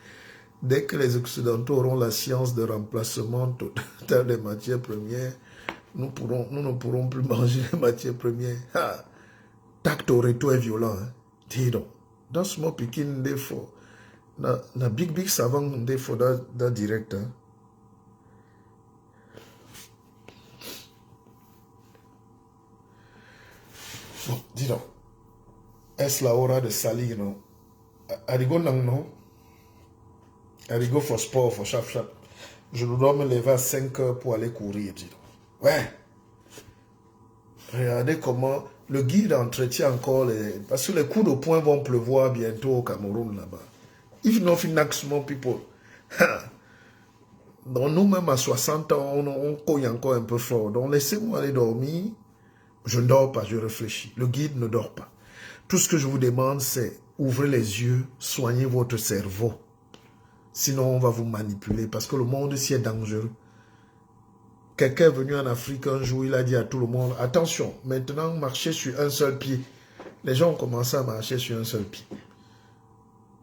Dès que les Occidentaux auront la science de remplacement total des matières premières, nous ne pourrons plus manger les matières premières. Tact au retour est violent. Hein? Dis donc. Dans ce mot pikin, des fois, na big savant, des fois, dans direct. Hein? Bon, dis donc. Est-ce la hora de salir, non? Arigo non? Arigo for sport, for chap. Je dois me lever à 5 heures pour aller courir, dis donc. Ouais. Regardez comment le guide entretient encore les... Parce que les coups de poing vont pleuvoir bientôt au Cameroun là-bas. If not small people. Donc nous-mêmes à 60 ans, on cogne encore un peu fort. Donc laissez-moi aller dormir. Je ne dors pas, je réfléchis. Le guide ne dort pas. Tout ce que je vous demande, c'est ouvrez les yeux, soignez votre cerveau. Sinon, on va vous manipuler parce que le monde ici est dangereux. Quelqu'un est venu en Afrique un jour, il a dit à tout le monde, attention, maintenant marchez sur un seul pied. Les gens ont commencé à marcher sur un seul pied.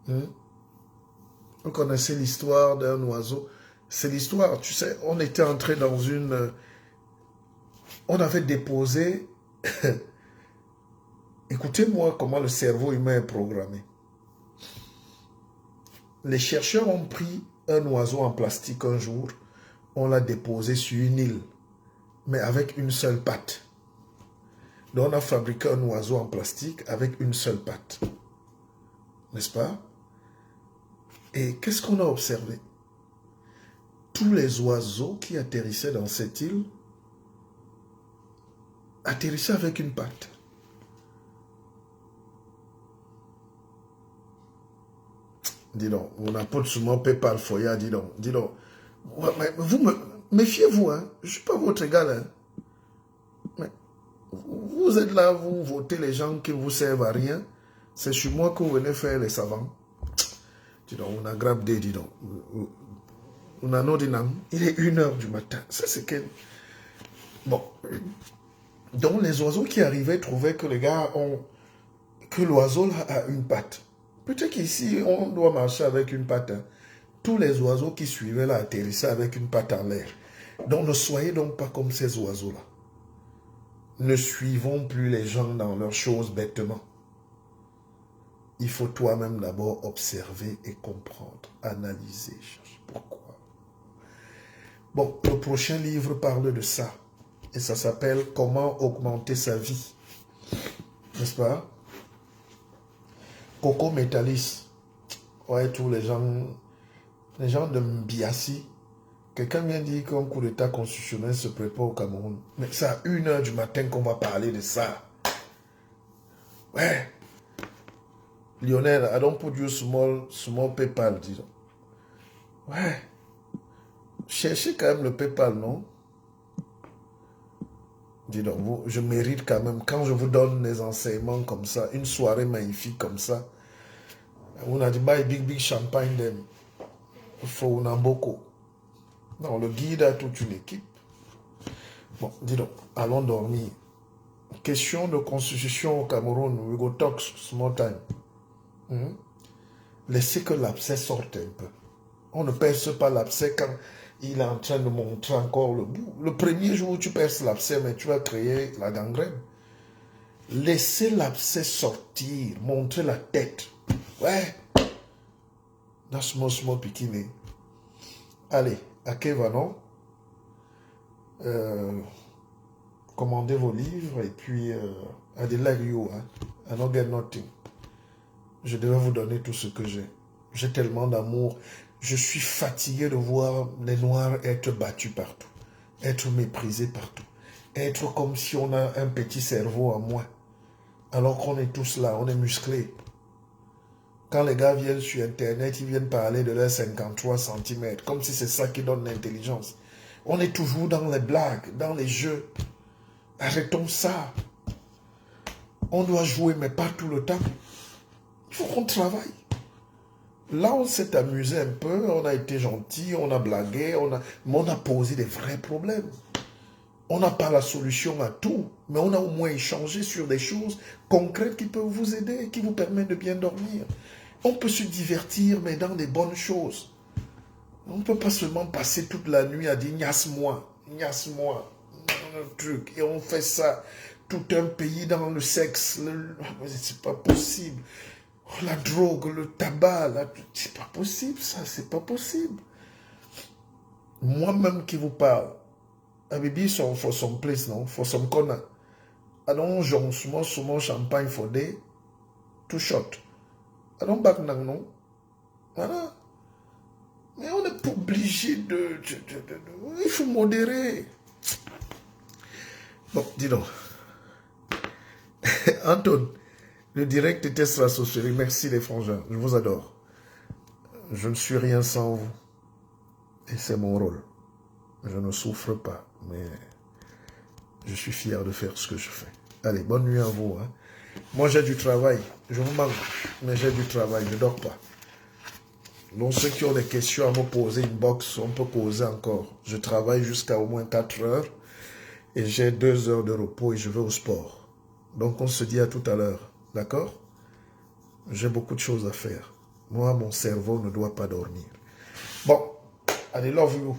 Vous connaissez l'histoire d'un oiseau. C'est l'histoire, tu sais, on était entré dans une... On avait déposé... Écoutez-moi comment le cerveau humain est programmé. Les chercheurs ont pris un oiseau en plastique un jour, on l'a déposé sur une île, mais avec une seule patte. Donc on a fabriqué un oiseau en plastique avec une seule patte. N'est-ce pas? Et qu'est-ce qu'on a observé? Tous les oiseaux qui atterrissaient dans cette île atterrissaient avec une patte. Dis donc, on n'a pas de souvent PayPal Foya, dis donc. Ouais, mais vous méfiez-vous, hein. Je ne suis pas votre égal, hein. Mais vous êtes là, vous votez les gens qui ne vous servent à rien. C'est sur moi que vous venez faire les savants. Dis donc, on a grabé, dis donc. On a non dit non. Il est 1h du matin. Ça, c'est quel... Bon. Donc, les oiseaux qui arrivaient trouvaient que les gars ont... que l'oiseau a une patte. Peut-être qu'ici, on doit marcher avec une patte. Hein. Tous les oiseaux qui suivaient là atterrissaient avec une patte en l'air. Donc, ne soyez donc pas comme ces oiseaux-là. Ne suivons plus les gens dans leurs choses bêtement. Il faut toi-même d'abord observer et comprendre, analyser, chercher pourquoi. Bon, le prochain livre parle de ça. Et ça s'appelle « Comment augmenter sa vie ». N'est-ce pas? Coco Métalis. Ouais, tous les gens de Mbiassi. Quelqu'un vient dire qu'un coup d'état constitutionnel se prépare au Cameroun. Mais c'est à 1h du matin qu'on va parler de ça. Ouais. Lionel, I don't put you small PayPal, disons. Ouais. Cherchez quand même le PayPal, non? Dis donc, je mérite quand même, quand je vous donne des enseignements comme ça, une soirée magnifique comme ça, on a dit, buy big champagne, dem. Il faut un beaucoup. Non, le guide a toute une équipe. Bon, dis donc, allons dormir. Question de constitution au Cameroun, we go talk small time. Laissez que l'abcès sorte un peu. On ne perce pas l'abcès quand il est en train de montrer encore le bout. Le premier jour où tu perces l'abcès, mais tu vas créer la gangrène. Laissez l'abcès sortir, montrer la tête. Ouais. Dans small pikini. Allez, à Keva, non? commandez vos livres et puis I like you, hein? I don't get nothing. Je devais vous donner tout ce que j'ai. J'ai tellement d'amour. Je suis fatigué de voir les Noirs être battus partout, être méprisés partout, être comme si on a un petit cerveau en moins, alors qu'on est tous là, on est musclés. Quand les gars viennent sur Internet, ils viennent parler de leurs 53 cm, comme si c'est ça qui donne l'intelligence. On est toujours dans les blagues, dans les jeux. Arrêtons ça. On doit jouer, mais pas tout le temps. Il faut qu'on travaille. Là, on s'est amusé un peu, on a été gentil, on a blagué, mais on a posé des vrais problèmes. On n'a pas la solution à tout, mais on a au moins échangé sur des choses concrètes qui peuvent vous aider, qui vous permettent de bien dormir. On peut se divertir, mais dans des bonnes choses. On ne peut pas seulement passer toute la nuit à dire « niasse-moi, un truc ». Et on fait ça, tout un pays dans le sexe. C'est pas possible. La drogue, le tabac, c'est pas possible ça, c'est pas possible. Moi-même qui vous parle, Abibi, for some place, non? For some corner. Alors, j'en souvent champagne fondé, tout shot. Alors, bac non? Voilà. Mais on n'est pas obligé de... Il faut modérer. Bon, dis donc. Anton, le direct était sur la sorcellerie. Merci les frangins, je vous adore. Je ne suis rien sans vous. Et c'est mon rôle. Je ne souffre pas, mais je suis fier de faire ce que je fais. Allez, bonne nuit à vous. Hein. Moi, j'ai du travail. Je vous manque, mais j'ai du travail. Je ne dors pas. Donc, ceux qui ont des questions à me poser, inbox, on peut poser encore. Je travaille jusqu'à au moins 4 heures et j'ai 2 heures de repos et je vais au sport. Donc, on se dit à tout à l'heure. D'accord? J'ai beaucoup de choses à faire. Moi, mon cerveau ne doit pas dormir. Bon, allez, love you.